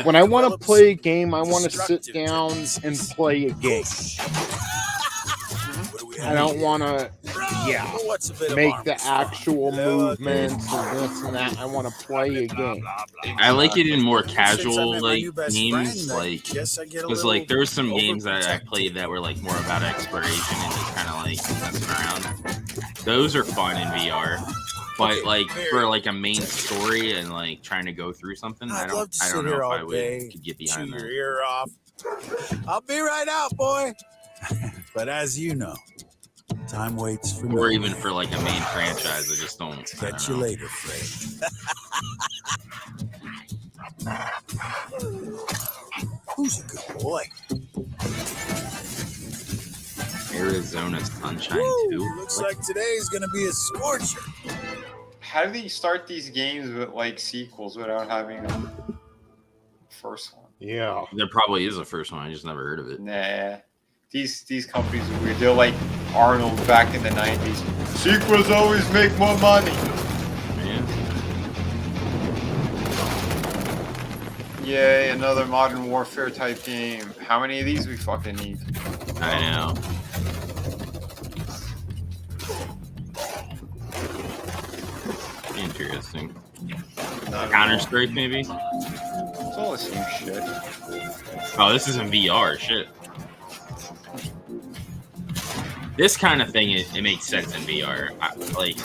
When I want to play a game, I want to sit down and play a game. I don't want to, make the actual movements and this and that. I want to play a game. I like it in more casual like games, like because like there's some games that I played that were like more about exploration and just kind of like messing around. Those are fun in VR, but like for like a main story and like trying to go through something, I don't know if I could get behind that. Your ear off. I'll be right out, boy. But as you know, time waits for Or even for like a main franchise, I just don't. Catch you later, Fred. Who's a good boy? Arizona Sunshine 2. Looks like today's gonna be a scorcher. How do they start these games with like sequels without having a first one? Yeah, there probably is a first one. I just never heard of it. Nah. These companies are weird. They're like Arnold back in the 90s. Sequels always make more money. Yay, another Modern Warfare type game. How many of these we fucking need? I know. Interesting. Counter-Strike, maybe? It's all the same shit. Oh, this is in VR. Shit. This kind of thing, it makes sense in VR. Like,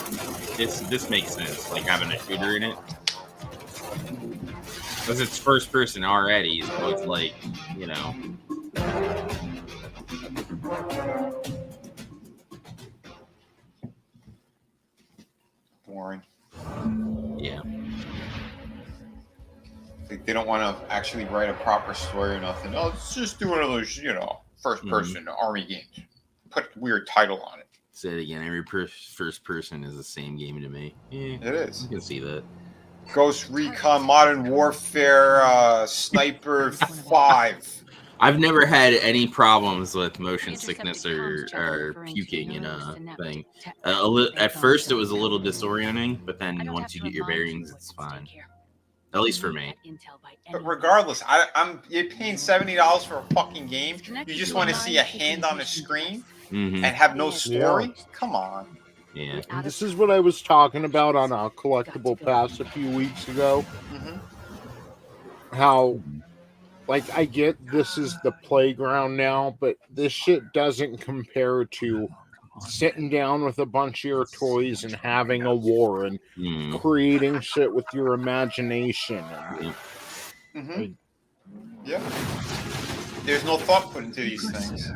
this makes sense. Like having a shooter in it. Because it's first person already, so it's like, you know. Boring. Yeah. they don't want to actually write a proper story or nothing. Oh, let's just do one of those, first person army games. Put a weird title on it. Say it again. Every first person is the same game to me. Yeah, it is. You can see that. Ghost Recon Modern Warfare Sniper 5. I've never had any problems with motion sickness or puking in a thing. At first, it was a little disorienting, but then once you get your bearings, it's fine. At least for me. But regardless, you're paying $70 for a fucking game. You just want to see a hand on a screen and have no story? Yeah. Come on. Yeah. And this is what I was talking about on a collectible pass a few weeks ago. How, like, I get this is the playground now, but this shit doesn't compare to sitting down with a bunch of your toys and having a war and creating shit with your imagination. Yeah. There's no thought put into these things.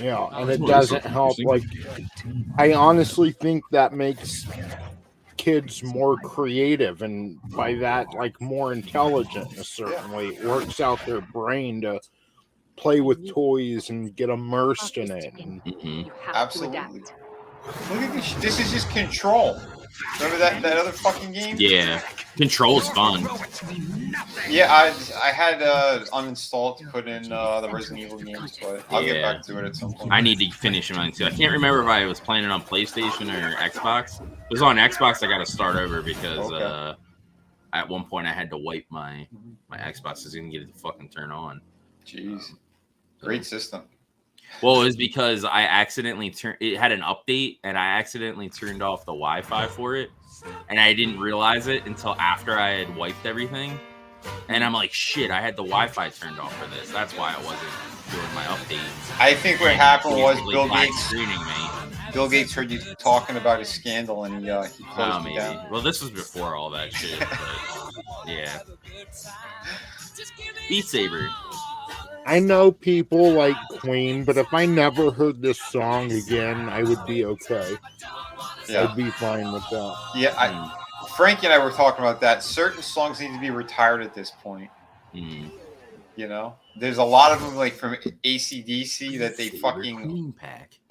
Yeah, and it doesn't help. Like, I honestly think that makes kids more creative, and by that, like, more intelligent in a certain way. It works out their brain to play with toys and get immersed in it. Absolutely. Look at this. This is just Control. Remember that other fucking game? Yeah. Control's fun. Yeah, I had uninstalled to put in the Resident Evil games, but I'll get back to it at some point. I need to finish mine too. I can't remember if I was playing it on PlayStation or Xbox. If it was on Xbox, I got to start over because at one point I had to wipe my Xbox. I didn't get it to fucking turn on. Jeez. Great system. Well, it was because I accidentally it had an update, and I accidentally turned off the Wi-Fi for it, and I didn't realize it until after I had wiped everything. And I'm like, shit, I had the Wi-Fi turned off for this. That's why I wasn't doing my updates. I think what happened was Bill Gates screening me. Bill Gates heard you talking about his scandal, and he closed it down. Well, this was before all that shit. But yeah. Beat Saber. I know people like Queen, but if I never heard this song again, I would be okay. Yeah. I'd be fine with that. Yeah, Frankie and I were talking about that. Certain songs need to be retired at this point. You know? There's a lot of them, like, from AC/DC that they fucking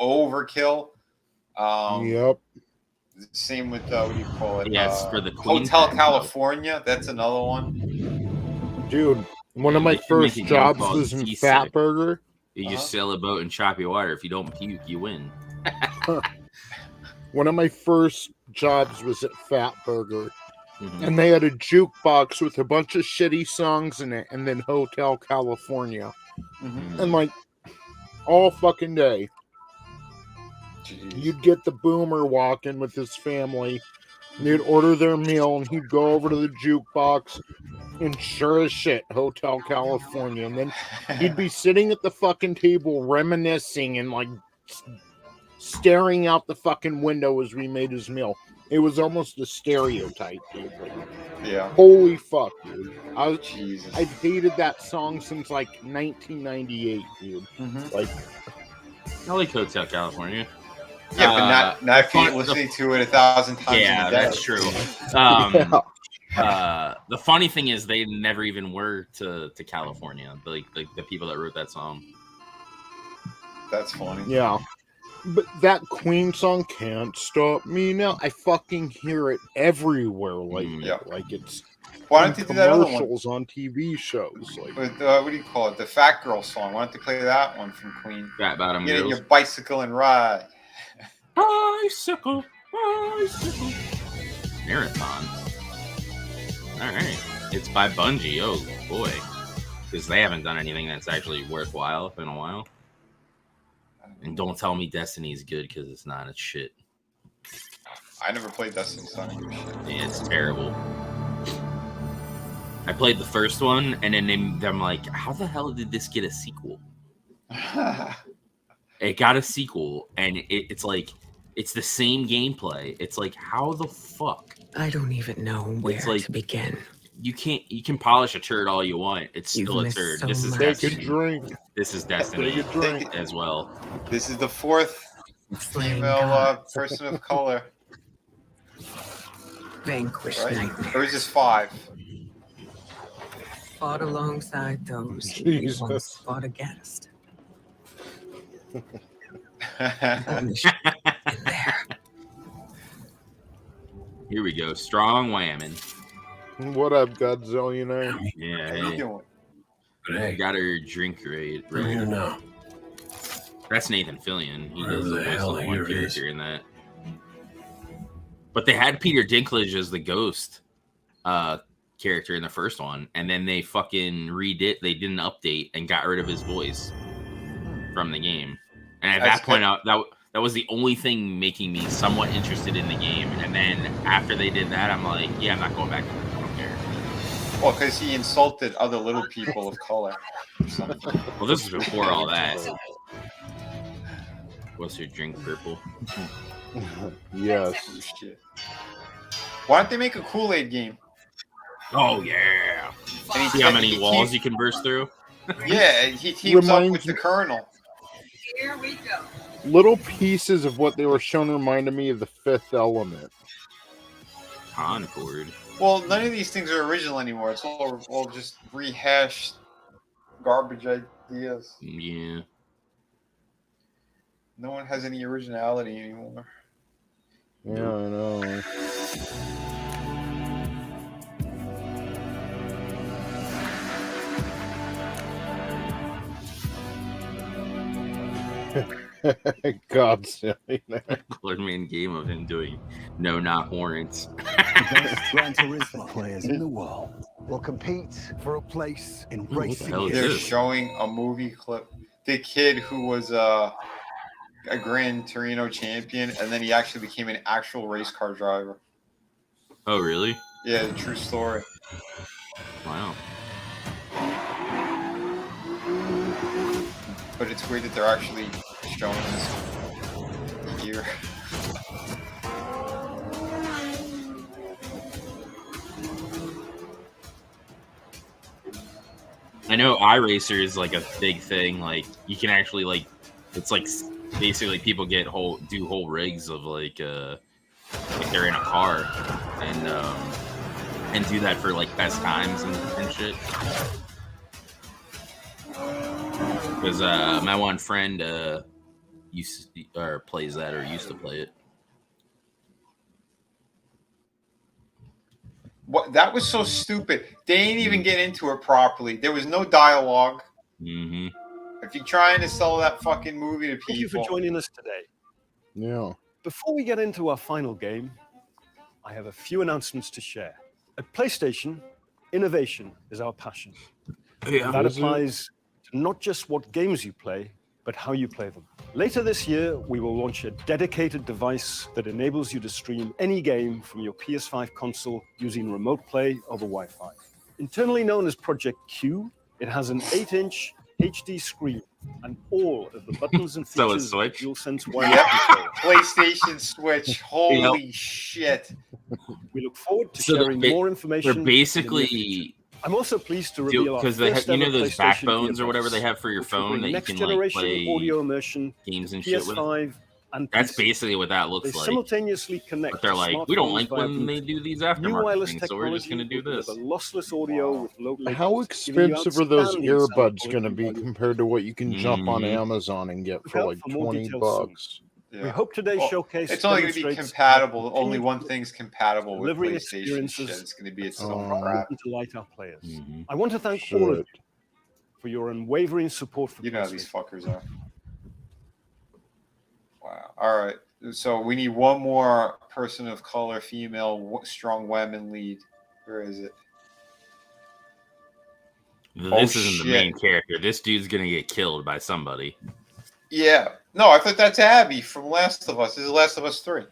overkill. Yep. Same with, what do you call it? Yes, for the Queen Hotel pack, California. That's another one. Dude. One of my first jobs was in Fat Burger. You just sail a boat in choppy water. If you don't puke, you win. One of my first jobs was at Fat Burger. And they had a jukebox with a bunch of shitty songs in it, and then Hotel California. And, like, all fucking day. You'd get the boomer walking with his family. They'd order their meal, and he'd go over to the jukebox, and sure as shit, Hotel California. And then he'd be sitting at the fucking table reminiscing and, like, staring out the fucking window as we made his meal. It was almost a stereotype, dude. Like, yeah. Holy fuck, dude. I've hated that song since, like, 1998, dude. Like, I like Hotel California. Yeah, but not if you're listening to it 1,000 times. Yeah, that's true. The funny thing is, they never even were to California. Like the people that wrote that song. That's funny. Yeah, but that Queen song, "Can't Stop Me Now," I fucking hear it everywhere. Like it's. Why don't you do that other one? Commercials on TV shows. Like, with what do you call it? The Fat Girl song. Why don't you play that one from Queen? Fat Bottom Get in Girls. your bicycle and ride. Bicycle. Marathon. All right. It's by Bungie. Oh, boy. Because they haven't done anything that's actually worthwhile in a while. And don't tell me Destiny's good, because it's not. It's shit. I never played Destiny, so I don't give a shit. Yeah, it's terrible. I played the first one, and then I'm like, how the hell did this get a sequel? It got a sequel, and it's like, it's the same gameplay. It's like, how the fuck? I don't even know where to begin. You can polish a turd all you want. It's still a turd. This is Destiny. This is Destiny as well. This is the fourth female person of color. Vanquish nightmare. Or is this 5? fought alongside those who you once fought against. Here we go. Strong whamming. What up, Godzillionaire? Yeah. How you doing? Hey. Got her drink right. I'm here now. That's Nathan Fillion. He Whatever does the the voice hell of he one is. character in that. But they had Peter Dinklage as the ghost character in the first one, and then they fucking redid. They did an update and got rid of his voice from the game. And at that point, that was the only thing making me somewhat interested in the game. And then after they did that, I'm like, yeah, I'm not going back to this. I don't care. Well, because he insulted other little people of color or something. Well, this is before all that. What's your drink, purple? Yes. Oh, shit. Why don't they make a Kool-Aid game? Oh, yeah. See how many walls you can burst through? Yeah, he teams up with the Colonel. Here we go. Little pieces of what they were shown reminded me of the Fifth Element. Concord. Well, none of these things are original anymore. It's all just rehashed garbage ideas. Yeah. No one has any originality anymore. Yeah, I know. Godzillionaire. Clearman game of him doing no knock warrants. The best Gran Turismo players in the world will compete for a place in racing. They're showing a movie clip. The kid who was a Gran Torino champion, and then he actually became an actual race car driver. Oh, really? Yeah, the true story. Wow. But it's weird that they're actually showing this here. I know iRacer is like a big thing. Like you can actually like, it's like basically people get do whole rigs of like they're in a car and do that for like best times and shit. Because my one friend plays that or used to play it. What? That was so stupid. They didn't even get into it properly. There was no dialogue. Mm-hmm. If you're trying to sell that fucking movie to people, Thank you for joining us today. Yeah. Before we get into our final game, I have a few announcements to share. At PlayStation, innovation is our passion. Yeah. That applies to not just what games you play, but how you play them. Later this year, we will launch a dedicated device that enables you to stream any game from your PS5 console using remote play over Wi-Fi. Internally known as Project Q, it has an 8-inch HD screen and all of the buttons and So a features of Switch? DualSense wireless control. PlayStation Switch. Holy shit. We look forward to So sharing more information. They're basically I'm also pleased to reveal our because they first have, you know, ever those PlayStation backbones or whatever earbuds, they have for your which will phone bring that you next can like generation play audio immersion, games and shit with. PS5 and That's PC. basically what that They looks like. simultaneously connect. But they're to like, we don't smartphones like via when they Bluetooth. do these New aftermarket wireless things, so we're just going to do technology this. will deliver lossless audio with low latency, How giving you expensive are those outstanding sound earbuds going to quality be compared to what you can jump on Amazon and get for out like for more $20 details soon. bucks? Yeah. We hope today's showcase It's only going to be demonstrates compatible. how Only one thing's compatible with delivering PlayStation shit. experiences It's going to be its are own crap. to delight our players. I want to thank all of you for your unwavering support for You know how these fuckers are. Wow. All right. So we need one more person of color, female, strong women lead. Where is it? This isn't the main character. This dude's going to get killed by somebody. Yeah. No, I thought that's Abby from Last of Us. This is Last of Us 3.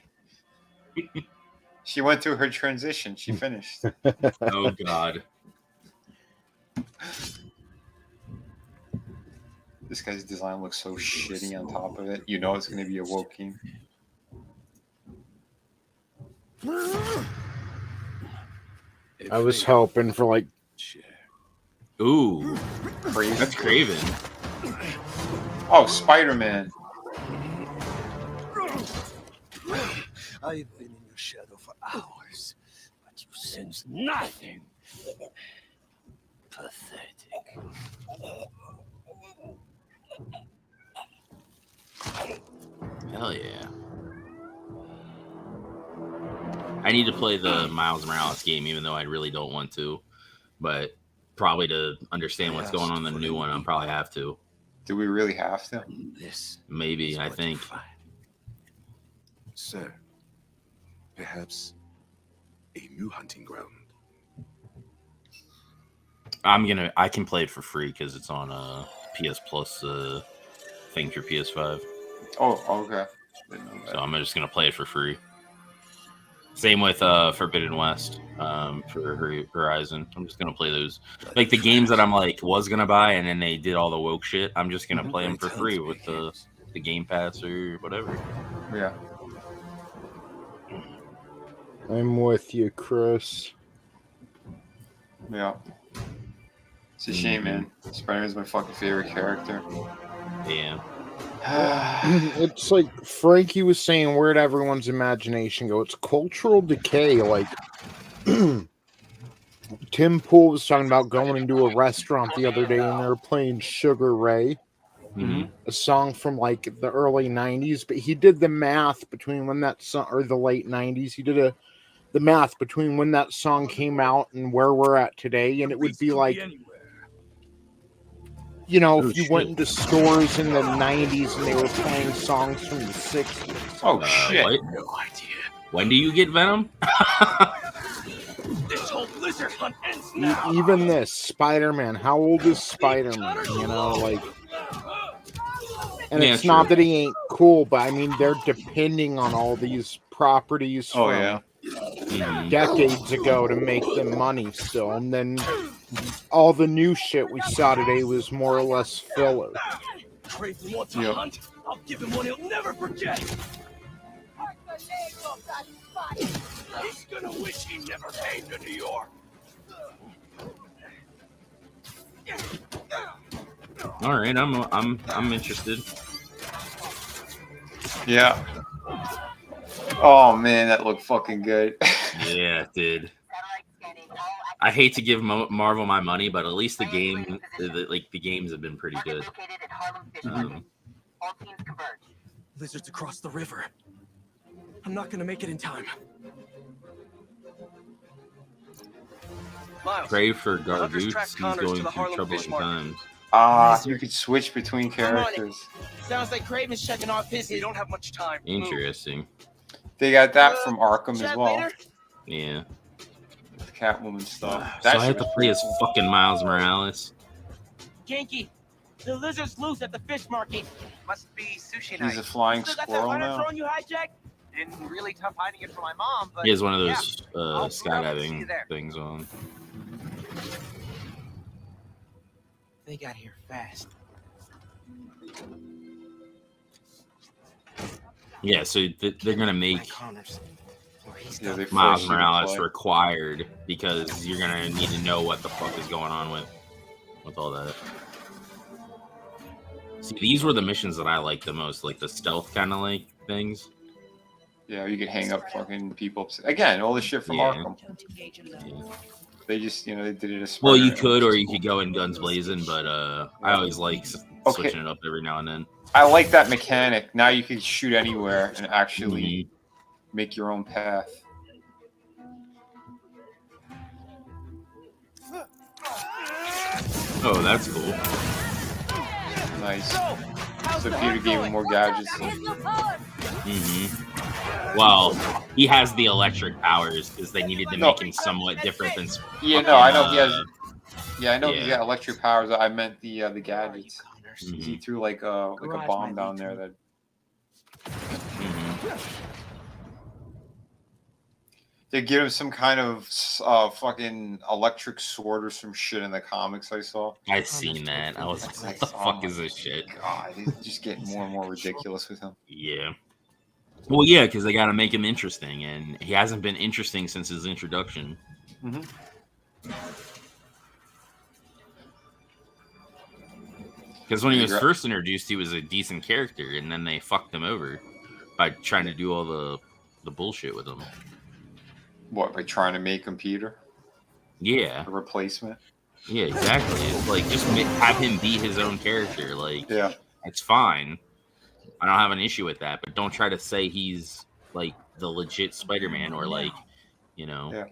She went through her transition. She finished. Oh, God. This guy's design looks so shitty on top of it. You know it's going to be a Wokuian. I was hoping for like. Ooh, that's Craven. Oh, Spider-Man. I've been in your shadow for hours, but you sense nothing. Pathetic. Hell yeah. I need to play the Miles Morales game, even though I really don't want to. But probably to understand what's going on in the new one, I'll probably have to. Do we really have to? This Maybe, I think. Sir, perhaps a new hunting ground. I can play it for free because it's on a PS Plus thing for PS5. Oh, okay. So I'm just gonna play it for free. Same with Forbidden West for Horizon. I'm just gonna play those, like the games that I'm like was gonna buy, and then they did all the woke shit. I'm just gonna play them for free with the Game Pass or whatever. Yeah. I'm with you, Chris. Yeah. It's a shame, man. Spider-Man's my fucking favorite character. Yeah. It's like Frankie was saying, where'd everyone's imagination go? It's cultural decay. Like Tim Pool was talking about going into a restaurant the other day and they were playing Sugar Ray, a song from like the early 90s, but he did the math between when that song, or the late 90s, he did the math between when that song came out and where we're at today, and it would be like, you know, if you went into stores in the 90s and they were playing songs from the 60s. Oh, shit. What? No idea. When do you get Venom? This whole lizard hunt ends now. Even this, Spider-Man. How old is Spider-Man? You know, like... And Yeah, it's true. not that he ain't cool, but I mean, they're depending on all these properties Oh, from yeah. decades ago to make them money still. And then all the new shit we saw today was more or less filler. Craven wants a hunt. I'll give him one he'll never forget. He's gonna wish he never came to New York. All right, I'm interested. Yeah. Oh man, that looked fucking good. Yeah, it did. I hate to give Marvel my money, but at least the games have been pretty good. Lizards across the river. I'm not gonna make it in time. Pray for Gargoose. He's going through troubling times. You could switch between characters. Sounds like Craven's checking off his. We don't have much time. Interesting. They got that from Arkham as well. Later? Yeah. Catwoman stuff. So I have to play as fucking Miles Morales. Kinky, the lizard's loose at the fish market. Must be sushi night. He's a flying Still got that squirrel runner now. throwing you hijacked? Been really tough hiding it from my mom, but He has one of yeah. those I'll see you skydiving there. things on. They got here fast. Yeah, so they're gonna make Yeah, they Miles force you to Morales play. required because you're gonna need to know what the fuck is going on with all that. See, these were the missions that I liked the most, like the stealth kind of like things. Yeah, you could hang up fucking people. Again, all the shit from Yeah. Arkham. They just, they did it as Well, you smarter. could, or you could go in guns blazing, but I always like switching it up every now and then. I like that mechanic. Now you can shoot anywhere and actually make your own path. Oh, that's cool. Nice. So Peter gave him more gadgets. Well, he has the electric powers because they needed to make him somewhat different than. Yeah, no, I know he has. Yeah, I know he got electric powers. I meant the gadgets. He threw like a bomb down there that. They give him some kind of fucking electric sword or some shit in the comics I saw. I seen that. I was like, what the fuck is this shit? God, he's just getting more and more ridiculous with him. Yeah. Well, yeah, because they got to make him interesting, and he hasn't been interesting since his introduction. Because when he was first introduced, he was a decent character, and then they fucked him over by trying to do all the bullshit with him. What, by trying to make him Peter? Yeah. A replacement? Yeah, exactly. It's like just have him be his own character. Like, yeah, it's fine. I don't have an issue with that, but don't try to say he's like the legit Spider-Man or like, you know. Yeah.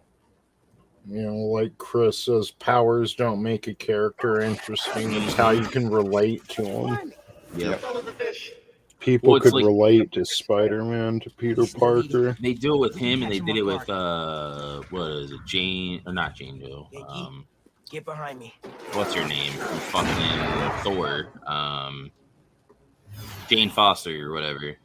You know, like Chris says, powers don't make a character interesting. It's how you can relate to him. Yeah. People could relate to Spider-Man, to Peter Parker. They do it with him, and they did it with what is it, Jane or not Jane Doe? Get behind me. What's her name? From fucking Thor. Jane Foster or whatever.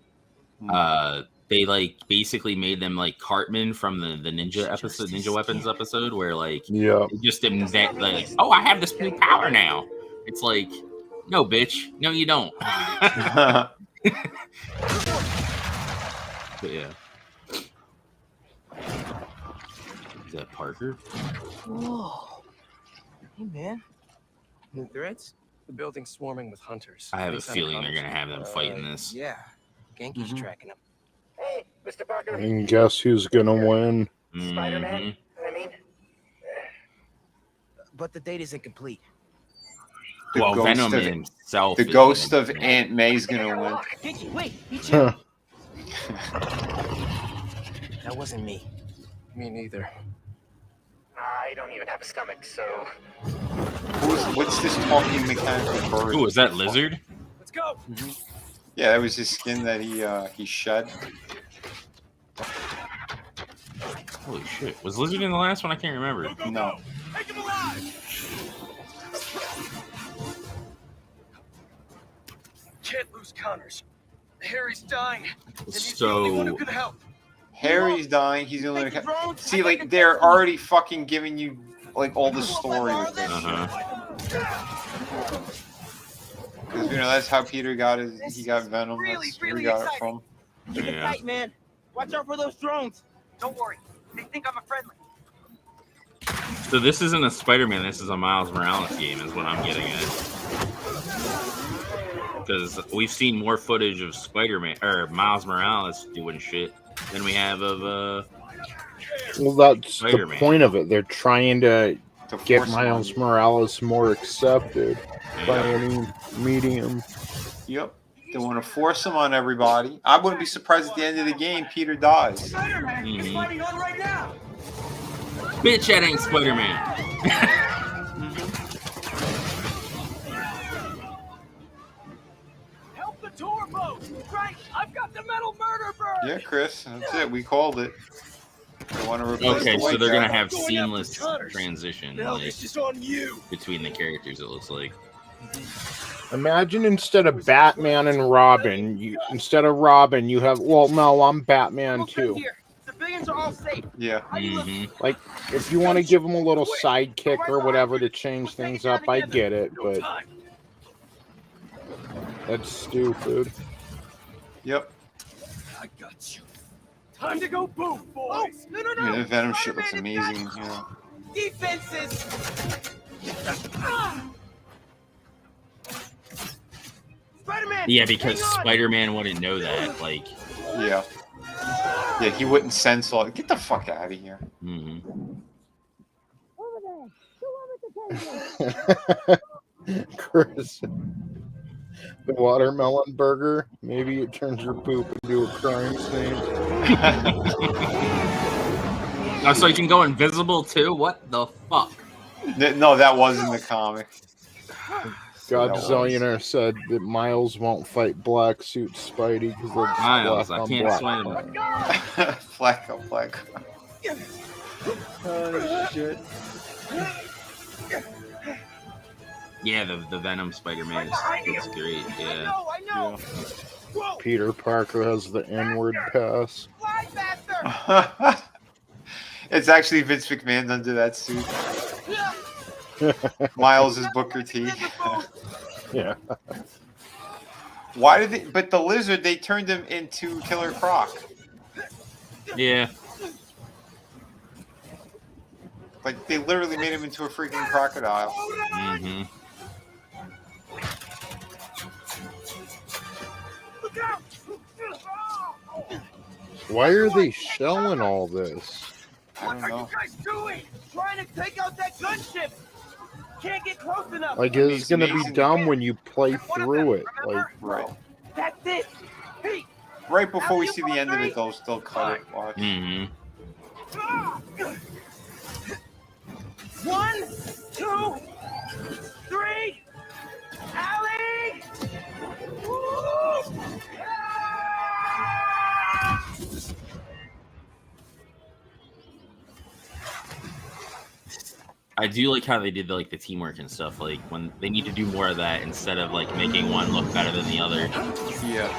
They like basically made them like Cartman from the Ninja Weapons episode, where like they just invent like, oh, I have this new power now. It's like, no, bitch, no, you don't. But yeah, is that Parker? Whoa. Hey man, new threats? The building's swarming with hunters. I have a feeling they're gonna have them fighting this. Yeah, Genki's tracking them. Hey, Mr. Parker. And guess who's gonna win? Spider-Man. I mean, but the date isn't complete. Well, Venom himself. The ghost of Aunt May's gonna win. Genki, wait, me too. That wasn't me. Me neither. I don't even have a stomach, so. What's this talking mechanical bird? Who was that? Lizard? Let's go. Yeah, that was his skin that he shed. Holy shit! Was Lizard in the last one? I can't remember. No. Take him alive. Can't lose Connors. Harry's dying. And he's the only one who can help. Harry's dying. He's the only one. See, like they're already fucking giving you like all the story with this shit. Because you know that's how Peter got his. He got Venom. That's where he got it from. Keep it tight, man. Watch out for those drones. Don't worry. They think I'm a friendly. So this isn't a Spider-Man. This is a Miles Morales game, is what I'm getting at. Because we've seen more footage of Spider-Man or Miles Morales doing shit than we have of Well, that's Spider-Man. the point of it. They're trying to get force Miles Morales more accepted by any medium. Yep. They want to force him on everybody. I wouldn't be surprised at the end of the game Peter dies. Spider-Man, he's fighting on right now. Bitch, that ain't Spider-Man. Help the tour boat. Right, I've got the metal murder bird. Yeah, Chris, that's it. We called it. They want to replace Okay, the so white they're guy. gonna have seamless transition like, This is on you. between the characters. It looks like. Imagine instead of Batman and Robin, instead of Robin, you have. Well, no, I'm Batman too. Civilians are all safe. Yeah. Like, if you want to give him a little sidekick or whatever to change things up, I get it, but that's stupid. Yep. I got you. Time to go boom, boys. No. Yeah, the Venom shit looks amazing. Yeah. Defenses. Spider-Man. Yeah, because Spider-Man wouldn't know that. Like. Yeah. Yeah, he wouldn't sense all. Get the fuck out of here. Chris, the watermelon burger. Maybe it turns your poop into a crime scene. Oh, so you can go invisible too? What the fuck? No, that was in the comic. Godzillionaire said that Miles won't fight Black Suit Spidey because they're Miles, black I on can't black. swim. Black. Oh shit. Yeah, the Venom Spider-Man looks great. Yeah. I know. Peter Parker has the N-word pass. It's actually Vince McMahon under that suit. Miles is Booker T. Yeah. Why did they? But the lizard, they turned him into Killer Croc. Yeah. Like they literally made him into a freaking crocodile. Mm-hmm. Why are they showing all this? I don't know. What are you guys doing? Trying to take out that gunship. Can't get close enough. Like, it's gonna be dumb when you play through it. Like, Right. That's it. Hey. Right before we see the end of it, they'll cut it. Watch. Mm-hmm. 1, 2, 3. Allie! Woo! I do like how they did the teamwork and stuff. Like when they need to do more of that instead of like making one look better than the other. Yeah.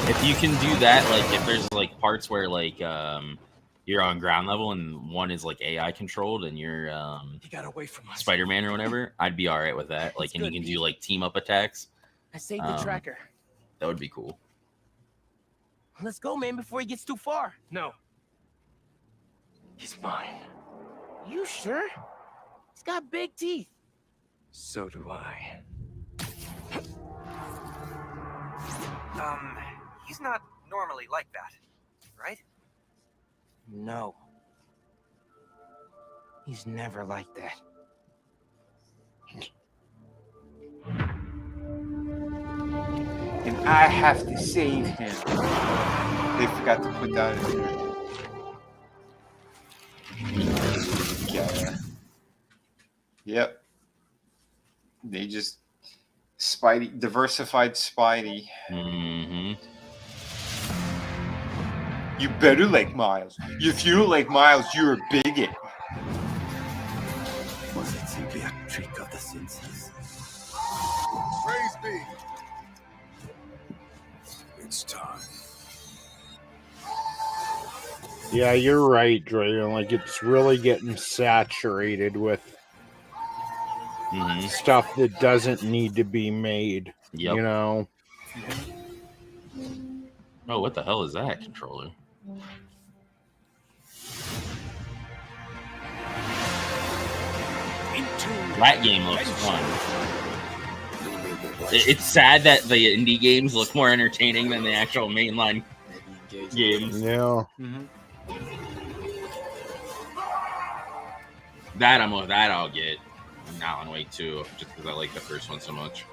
If you can do that, like if there's like parts where like you're on ground level and one is like AI controlled and you're He got away from us. Spider-Man or whatever, I'd be all right with that. Like, and you can do like team up attacks. I saved the tracker. That would be cool. Let's go, man, before he gets too far. No. He's mine. You sure? He's got big teeth. So do I. He's not normally like that, right? No. He's never like that. And I have to save him. They forgot to put that in there. Yeah. Yep. They just diversified Spidey. Mm-hmm. You better like Miles. If you don't like Miles, you're a bigot. Was it simply a trick of the senses? Praise be. It's time. yeah, you're right, Draven. Like, it's really getting saturated with stuff that doesn't need to be made. Yep. You know? Oh, what the hell is that controller? That game looks fun. It's sad that the indie games look more entertaining than the actual mainline games. Yeah. That I'll get. Alan Wake 2, just because I like the first one so much.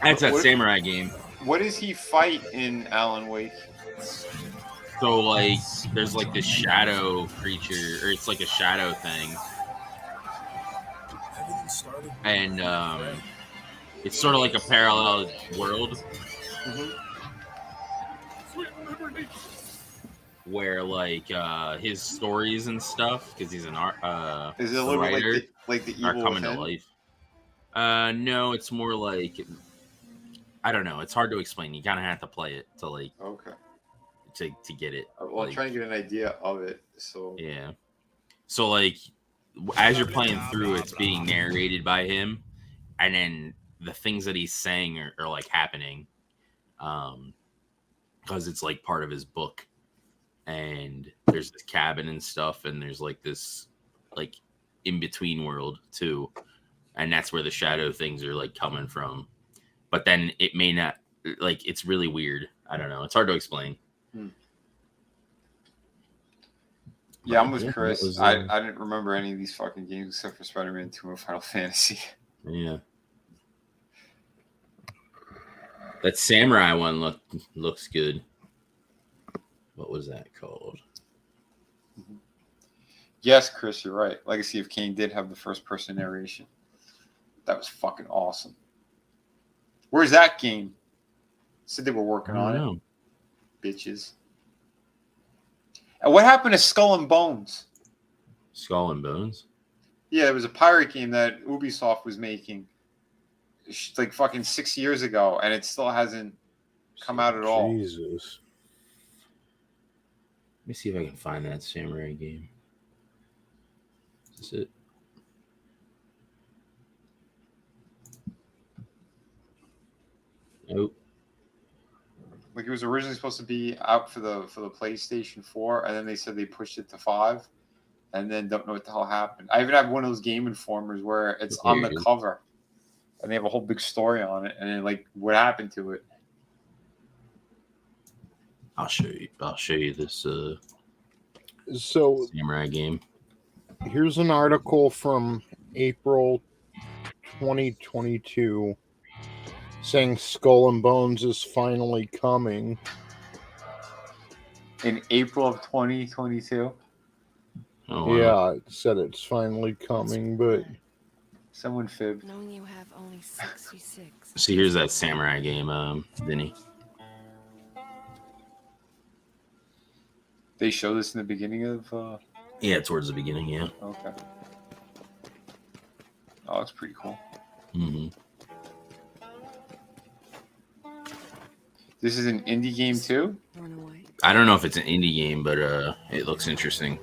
That's that samurai game. What does he fight in Alan Wake? So, like, there's like this shadow creature, or it's like a shadow thing. And it's sort of like a parallel world. Where, like, his stories and stuff, because he's an Is it a little writer, bit like the are Evil coming to Within? life. No, it's more like, I don't know. It's hard to explain. You kind of have to play it to like, to get it. Well, I'm trying to get an idea of it. So yeah. So like, as you're playing through, it's being narrated by him, and then the things that he's saying are like happening, because it's like part of his book. And there's this cabin and stuff, and there's like this like in between world too, and that's where the shadow things are like coming from. But then it may not, like, it's really weird. I don't know. It's hard to explain. yeah, I'm with Chris. I didn't remember any of these fucking games except for Spider-Man 2 and Final Fantasy. Yeah. That samurai one looks good. What was that called? Yes, Chris, you're right. Legacy of Kain did have the first-person narration. That was fucking awesome. Where's that game? Said they were working on it. Bitches. And what happened to Skull and Bones? Skull and Bones? Yeah, there was a pirate game that Ubisoft was making like fucking 6 years ago, and it still hasn't come out at all. Jesus. Let me see if I can find that samurai game. Is this it? Nope. Like, it was originally supposed to be out for the PlayStation 4, and then they said they pushed it to 5, and then don't know what the hell happened. I even have one of those Game Informers where it's on the cover, and they have a whole big story on it, and then, like, what happened to it. I'll show you this So samurai game. Here's an article from April 2022 saying Skull and Bones is finally coming. In April of 2022? Oh, wow. Yeah, it said it's finally coming, but someone fibbed. Knowing you have only 66. See, here's that samurai game, Vinny. They show this in the beginning of. Yeah, towards the beginning. Yeah. Okay. Oh, it's pretty cool. Mm-hmm. This is an indie game too? I don't know if it's an indie game, but it looks interesting.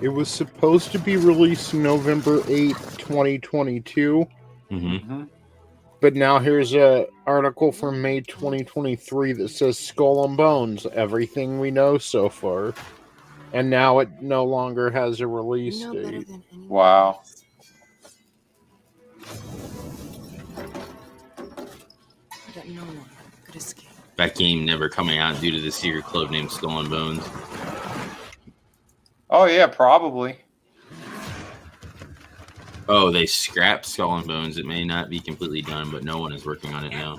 it was supposed to be released November 8th, 2022. Mm-hmm. But now here's an article from May 2023 that says Skull and Bones, everything we know so far. And now it no longer has a release date. Wow. That no one could escape. That game never coming out due to the secret club named Skull and Bones. Oh yeah, probably. Oh, they scrapped Skull and Bones. It may not be completely done, but no one is working on it now.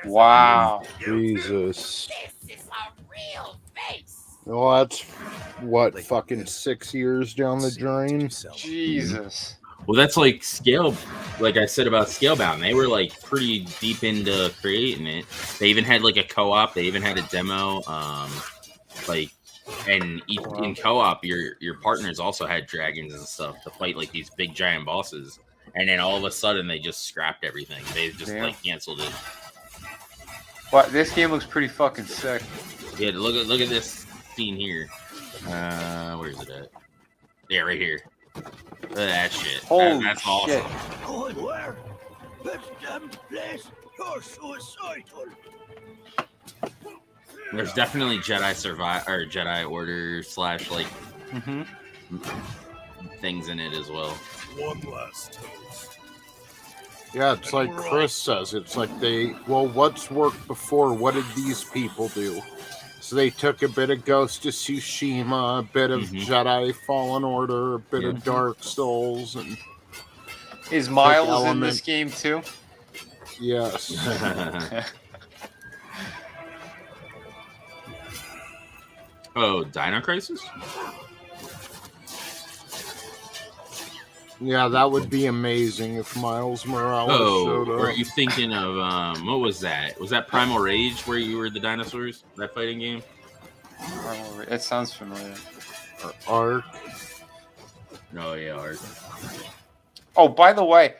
Wow. Jesus. This is a real face. Well, that's what, fucking 6 years down the drain? Jesus. Well, that's like like I said about Scalebound. They were like pretty deep into creating it. They even had like a co-op. They even had a demo. And in co-op, your partners also had dragons and stuff to fight like these big giant bosses. And then all of a sudden, they just scrapped everything. They just like canceled it. But this game looks pretty fucking sick. Yeah, look at this scene here. Where is it at? Yeah, right here. Look at that shit. Holy that's shit. awesome. Going where? This damn place. You're suicidal. There's definitely Jedi Order / like things in it as well. One last toast. Yeah, it's like Chris says. It's like what's worked before? What did these people do? So they took a bit of Ghost of Tsushima, a bit of Jedi Fallen Order, a bit of Dark Souls, and is Miles in this game too? Yes. Oh, Dino Crisis? Yeah, that would be amazing if Miles Morales showed up. Are you thinking of what was that? Was that Primal Rage where you were the dinosaurs? That fighting game? It sounds familiar. Ark. Oh yeah, Ark. Oh, by the way,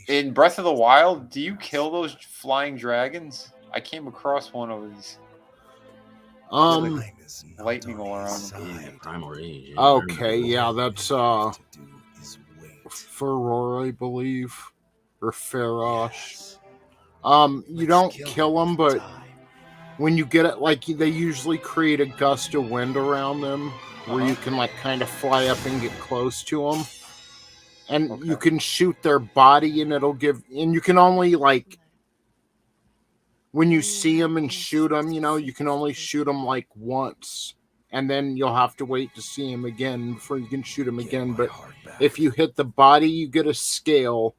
in Breath of the Wild, do you kill those flying dragons? I came across one of these. Lightning all around them. Yeah, Primal Rage. Yeah. Okay, yeah, that's Ferror, I believe, or Ferosh. You don't kill them, but when you get it, like they usually create a gust of wind around them, where you can like kind of fly up and get close to them, and you can shoot their body, and it'll give. And you can only like. When you see them and shoot them, you can only shoot them like once, and then you'll have to wait to see him again before you can shoot him again. But if you hit the body, you get a scale.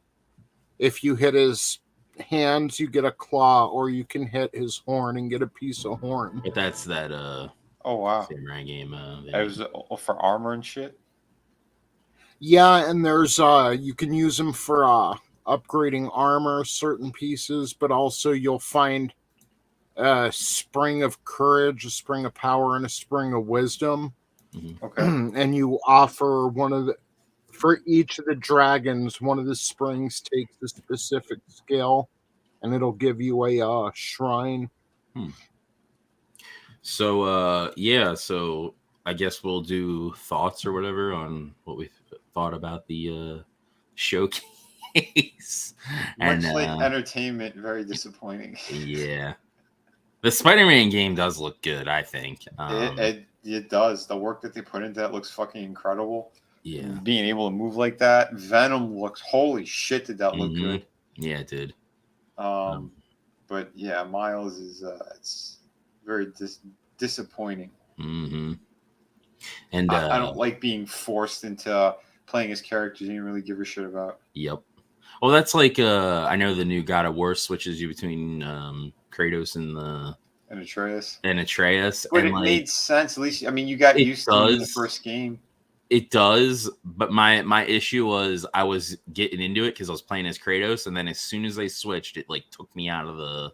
If you hit his hands, you get a claw, or you can hit his horn and get a piece of horn. But that's that oh wow, samurai game. It was for armor and shit. Yeah, and there's you can use them for upgrading armor, certain pieces, but also you'll find a spring of courage, a spring of power, and a spring of wisdom. Okay. And you offer for each of the dragons, one of the springs takes a specific skill, and it'll give you a shrine. So, so I guess we'll do thoughts or whatever on what we thought about the showcase. Much like entertainment, very disappointing. Yeah. The Spider-Man game does look good, I think. It does. The work that they put into that looks fucking incredible. Yeah. Being able to move like that. Venom looks, holy shit, did that look good. Yeah, it did. But yeah, Miles is it's very disappointing. And I don't like being forced into playing as characters you didn't really give a shit about. Yep. Well, that's like I know the new God of War switches you between Kratos and Atreus. But it made sense. At least, I mean, you got used to it in the first game. It does, but my issue was I was getting into it because I was playing as Kratos, and then as soon as they switched, it like took me out of the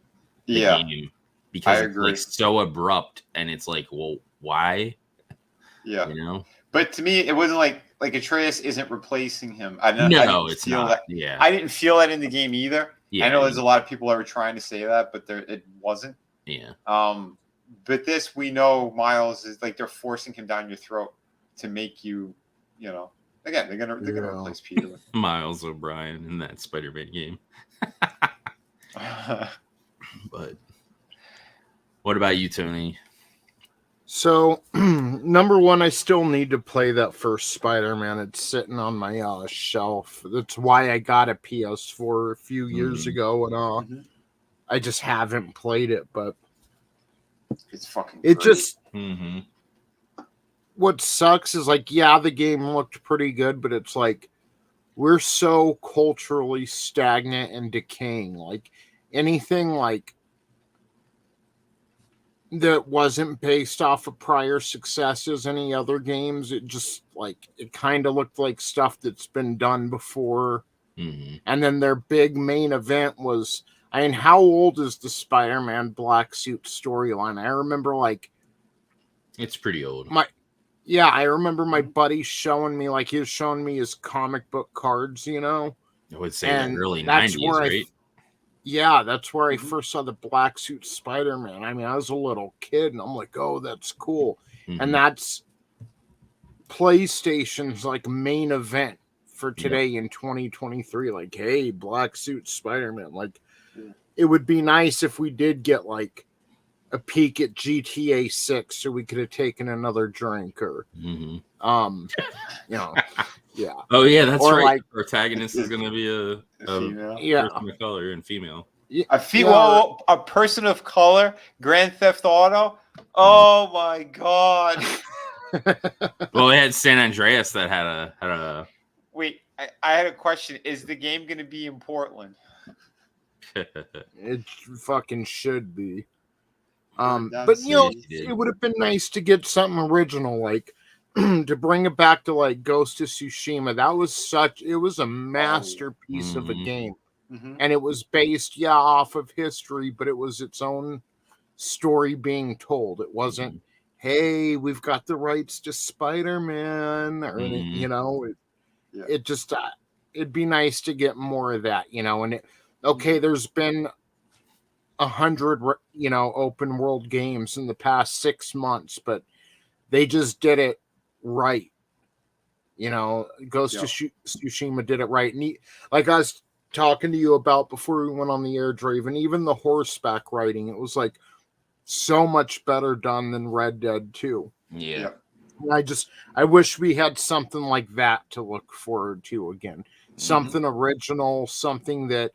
game because it's like so abrupt, and it's like, well, why? Yeah, you know. But to me, it wasn't like Atreus isn't replacing him. It's not. That. Yeah, I didn't feel that in the game either. Yeah, I know there's a lot of people that were trying to say that, but it wasn't. Yeah. But this, we know Miles is like they're forcing him down your throat to make you, again, they're gonna replace Peter with Miles O'Brien in that Spider-Man game. But what about you, Tony? So, number one, I still need to play that first Spider-Man. It's sitting on my shelf. That's why I got a PS4 a few years ago, and I just haven't played it. But it's fucking. It great. just. What sucks is like, yeah, the game looked pretty good, but it's like we're so culturally stagnant and decaying. Like anything like that wasn't based off of prior successes, any other games, it just like it kind of looked like stuff that's been done before. And then their big main event was, I mean, how old is the Spider-Man black suit storyline? I remember like it's pretty old. Yeah, I remember my buddy showing me, like, he was showing me his comic book cards, I would say the early 90s, right? That's where I first saw the black suit Spider-Man. I mean, I was a little kid, and I'm like, oh, that's cool. And that's PlayStation's, like, main event for today in 2023. Like, hey, black suit Spider-Man. Like, it would be nice if we did get, like, a peek at GTA 6 so we could have taken another drink or yeah. Oh yeah, that's or right. Like, the protagonist is going to be a person of color and female. A person of color, Grand Theft Auto. Oh my god. Well, they had San Andreas that had a Wait, I had a question. Is the game going to be in Portland? It fucking should be. But it would have been nice to get something original, like to bring it back to like Ghost of Tsushima. It was a masterpiece of a game, and it was based off of history, but it was its own story being told. It wasn't, hey, we've got the rights to Spider-Man, or it just it'd be nice to get more of that, and there's been 100 open world games in the past 6 months, but they just did it right. Ghost of Tsushima did it right. And like I was talking to you about before we went on the air, Draven, even the horseback riding, it was like so much better done than Red Dead 2. Yeah. I wish we had something like that to look forward to again. Something original, something that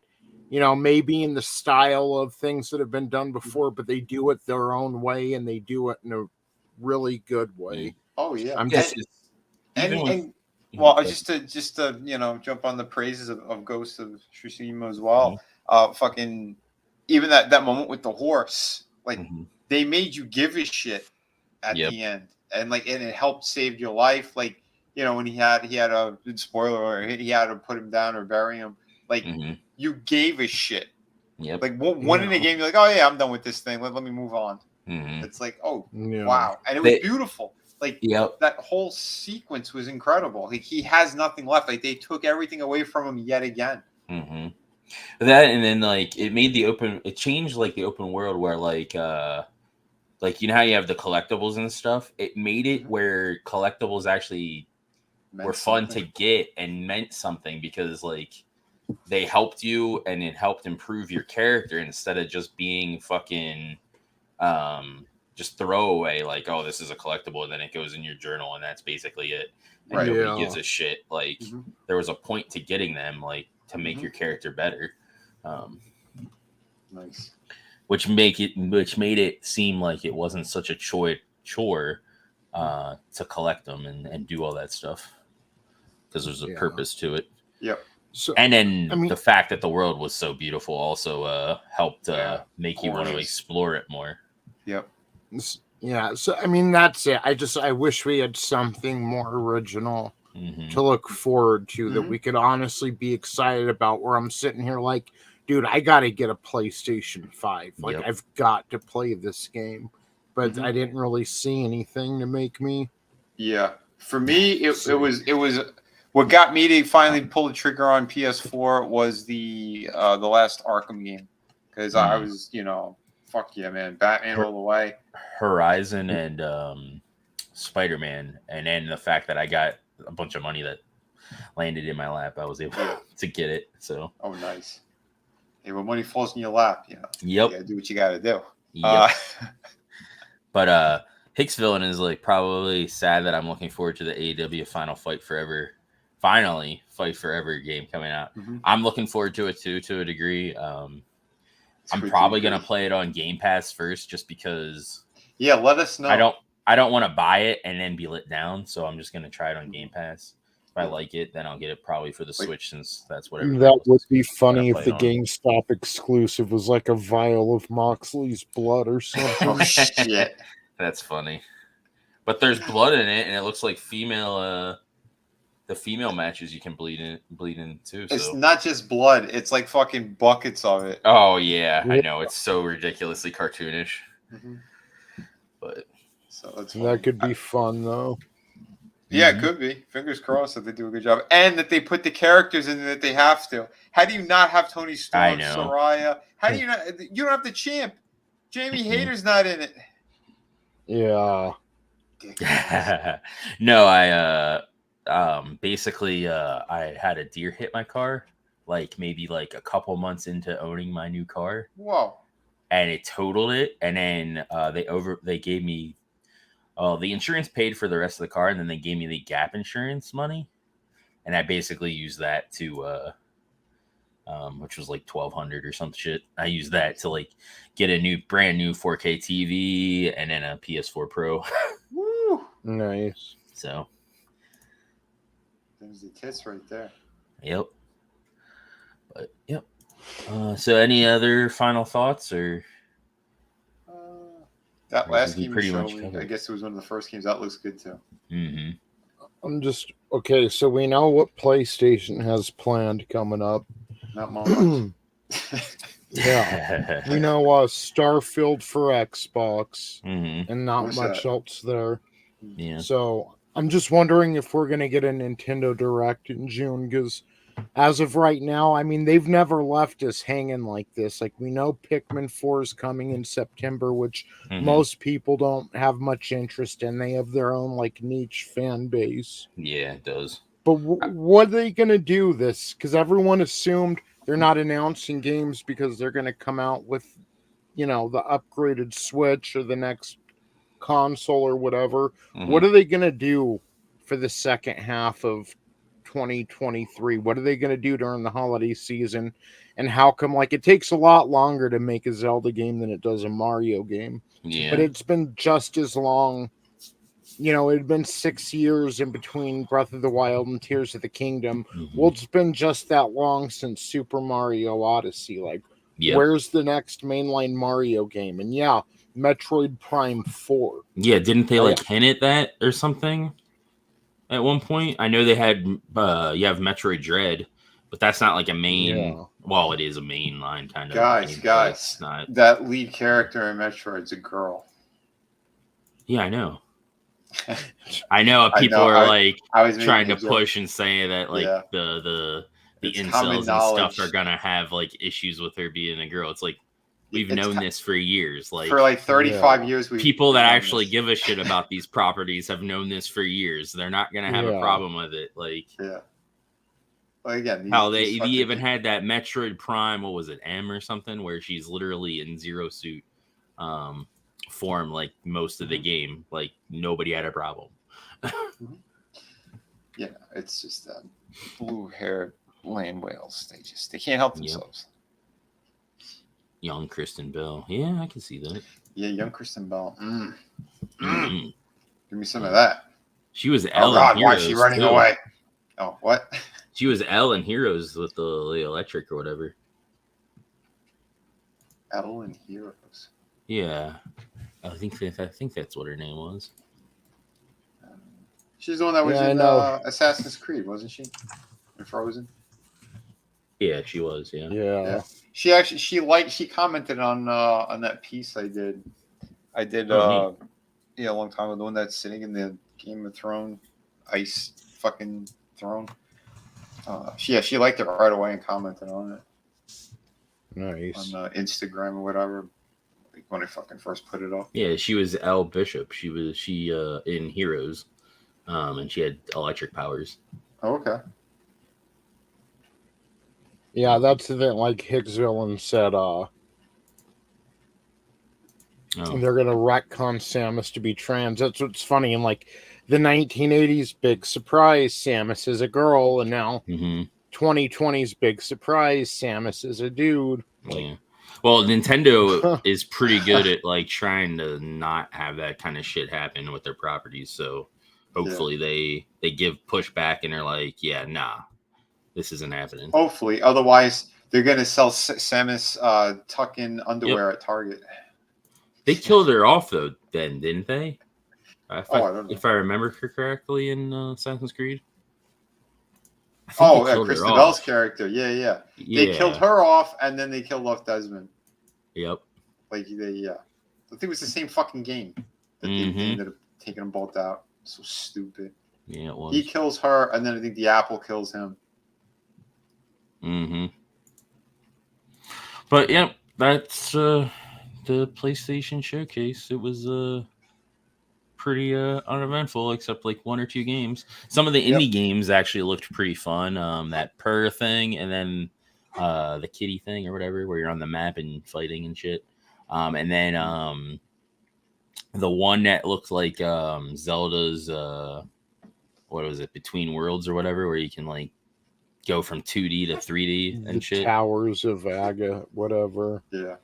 maybe in the style of things that have been done before, but they do it their own way, and they do it in a really good way. Oh yeah, just to jump on the praises of Ghost of Tsushima as well. Fucking even that moment with the horse, like they made you give a shit at the end, and it helped save your life. Like when he had a spoiler, or he had to put him down or bury him. Like you gave a shit. Yep. Like one in the game, you're like, oh yeah, I'm done with this thing. Let me move on. It's like, oh wow, and it was beautiful. Like that whole sequence was incredible. Like he has nothing left. Like they took everything away from him yet again. That, and then like it changed like the open world where like how you have the collectibles and stuff. It made it where collectibles actually were fun to get and meant something, because like they helped you and it helped improve your character instead of just being fucking just throwaway, like, oh, this is a collectible, and then it goes in your journal and that's basically it. And nobody gives a shit. Like there was a point to getting them, like to make your character better. Nice. Which made it seem like it wasn't such a chore to collect them and do all that stuff because there's a purpose to it. Yep. So, and then the fact that the world was so beautiful also helped make you want to explore it more. Yep. Yeah. So I mean, that's it. I wish we had something more original to look forward to that we could honestly be excited about. Where I'm sitting here like, dude, I got to get a PlayStation 5. Like, I've got to play this game. But I didn't really see anything to make me. Yeah. For me, it was what got me to finally pull the trigger on PS4 was the last Arkham game. Because I was, fuck yeah, man. Batman all the way. Horizon and Spider-Man. And then the fact that I got a bunch of money that landed in my lap, I was able to get it. So. Oh, nice. Hey, when money falls in your lap, Yep. You gotta do what you gotta do. Yep. But Hicks Villain is like probably sad that I'm looking forward to the AEW Final Fight Forever game coming out. I'm looking forward to it too, to a degree. I'm probably gonna play it on Game Pass first, just because. Yeah, let us know. I don't want to buy it and then be let down, so I'm just gonna try it on Game Pass. If I like it, then I'll get it probably for the Switch, since that's what. That would be funny if the GameStop exclusive was like a vial of Moxley's blood or something. Oh shit, that's funny. But there's blood in it, and it looks like the female matches you can bleed in too. So. It's not just blood; it's like fucking buckets of it. Oh yeah, I know, it's so ridiculously cartoonish. But so that could be fun though. Yeah, it could be. Fingers crossed that they do a good job, and that they put the characters in that they have to. How do you not have Tony Storm, Soraya? How do you not? You don't have the champ. Jamie Hayter's not in it. Yeah. No, I basically I had a deer hit my car, maybe a couple months into owning my new car. Whoa. And it totaled it, and then they gave me. The insurance paid for the rest of the car, and then they gave me the gap insurance money, and I basically used that to, which was like $1,200 or some shit. I used that to get a brand new 4K TV and then a PS4 Pro. Woo! Nice. So there's the tits right there. Yep. But yep. So any other final thoughts or? That last game pretty much I guess it was one of the first games. That looks good too. I'm just okay. So we know what PlayStation has planned coming up. Not much. Yeah, we know Starfield for Xbox, and not much else there. Yeah. So I'm just wondering if we're gonna get a Nintendo Direct in June, because as of right now, I mean, they've never left us hanging like this. We know Pikmin 4 is coming in September, which most people don't have much interest in. They have their own niche fan base. Yeah, it does. But what are they going to do this? Because everyone assumed they're not announcing games because they're going to come out with, the upgraded Switch or the next console or whatever. What are they going to do for the second half of 2023? What are they going to do during the holiday season? And how come it takes a lot longer to make a Zelda game than it does a Mario game? Yeah. But it's been just as long. It had been 6 years in between Breath of the Wild and Tears of the Kingdom. Well, it's been just that long since Super Mario Odyssey. Where's the next mainline Mario game? And yeah, Metroid Prime 4. Yeah, didn't they hint at that or something? At one point, I know they had you have Metroid Dread, but that's not a main. Yeah. Well, it is a main line kind of. Guys, not that lead character in Metroid's a girl. Yeah, I know. I know people are trying to push and saying that the incels and stuff are gonna have issues with her being a girl. It's we've known this for years. For 35 years, people that actually give a shit about these properties have known this for years. They're not gonna have a problem with it. Yeah. Well, again, they even had that Metroid Prime. What was it, M or something, where she's literally in Zero Suit form most of the game. Nobody had a problem. Yeah, it's just blue-haired land whales. They can't help themselves. Young Kristen Bell. Yeah, I can see that. Yeah, young Kristen Bell. Give me some of that. She was Oh Elle God, in why Heroes is she running too. away? Oh, what? She was Elle in Heroes with the electric or whatever. Elle in Heroes. Yeah, I think that's what her name was. She's the one that was in Assassin's Creed, wasn't she? In Frozen. Yeah, she was. Yeah. Yeah. She commented on that piece I did. A long time ago, the one that's sitting in the Game of Thrones ice fucking throne. She liked it right away and commented on it. Nice. On Instagram or whatever. Like when I fucking first put it up. Yeah, she was Elle Bishop. She in Heroes, and she had electric powers. Oh, okay. Yeah, that's the thing. Like Hicksvillain said, they're gonna retcon Samus to be trans. That's what's funny. In like the 1980s, big surprise, Samus is a girl, and now 2020's big surprise, Samus is a dude. Yeah. Well, Nintendo is pretty good at like trying to not have that kind of shit happen with their properties. So hopefully they give pushback and they're like, yeah, nah, this isn't happening. Hopefully, otherwise they're gonna sell Samus tuck-in underwear at Target. They killed her off though, then didn't they? I don't know. If I remember correctly in Assassin's Creed. Kristen Bell's character. Yeah. They killed her off, and then they killed off Desmond. Yep. Like I think it was the same fucking game that they ended up taking them both out. So stupid. Yeah, it was. He kills her, and then I think the apple kills him. But yeah, that's the PlayStation Showcase. It was pretty uneventful, except like one or two games. Some of the indie games actually looked pretty fun. That purr thing, and then the kitty thing or whatever, where you're on the map and fighting and shit. And then the one that looked like Zelda's what was it, Between Worlds or whatever, where you can like go from 2D to 3D and shit. Towers of Aga, whatever. Yeah.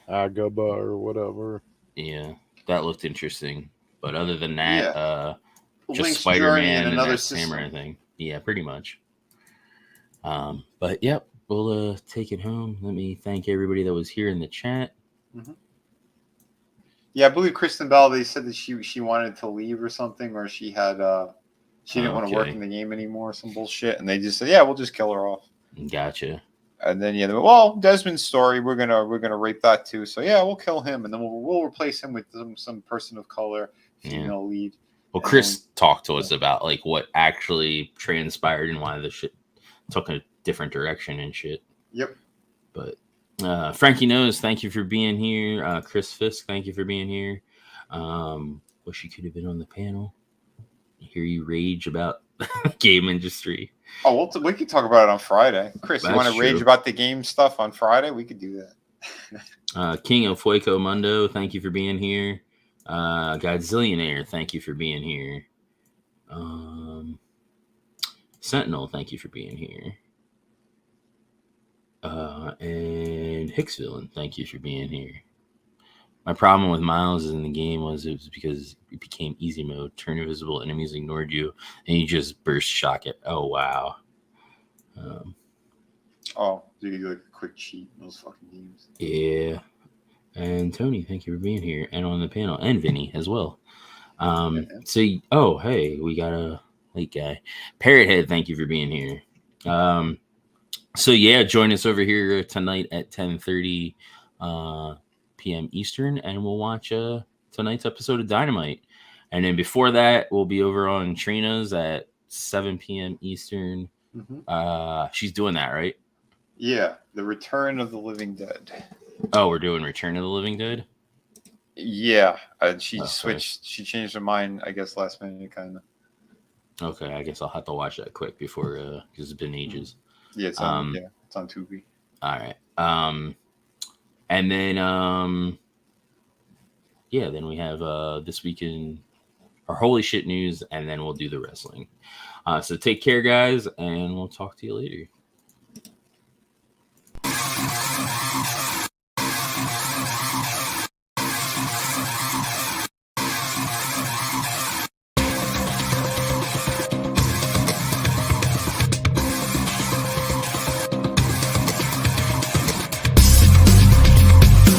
Agaba or whatever. Yeah, that looked interesting. But other than that, just Link's Spider-Man and another that samurai thing. Yeah, pretty much. But yep, we'll take it home. Let me thank everybody that was here in the chat. Yeah, I believe Kristen Bell, they said that she wanted to leave or something, or she had she didn't want to work in the game anymore or some bullshit, and they just said, yeah, we'll just kill her off. Gotcha. And then well, Desmond's story, we're gonna rape that too. So yeah, we'll kill him, and then we'll replace him with some person of color, female lead. Well, Chris talked to us about like what actually transpired and why the shit took a different direction and shit. Yep. But Frankie Knows, thank you for being here. Chris Fisk, thank you for being here. Wish you could have been on the panel. Hear you rage about game industry. Oh, we could talk about it on Friday. Chris, you want to rage about the game stuff on Friday? We could do that. King of Fuego Mundo, thank you for being here. Godzillionaire, thank you for being here. Sentinel, thank you for being here. And Hicksvillain, thank you for being here. My problem with Miles in the game was because it became easy mode. Turn invisible, enemies ignored you, and you just burst shock it. Oh wow. You do like a quick cheat in those fucking games. Yeah. And Tony, thank you for being here and on the panel, and Vinny as well. Hey, we got a late guy. Parrothead, thank you for being here. Join us over here tonight at 10:30 p.m. Eastern, and we'll watch tonight's episode of Dynamite. And then before that, we'll be over on Trina's at 7 p.m. Eastern. She's doing that, right? Yeah, the Return of the Living Dead. Oh, we're doing Return of the Living Dead? Yeah, she switched. She changed her mind, I guess, last minute, kind of. Okay, I guess I'll have to watch that quick before, because it's been ages. Yeah, it's on Tubi. All right. And then, then we have this weekend our holy shit news, and then we'll do the wrestling. So take care, guys, and we'll talk to you later.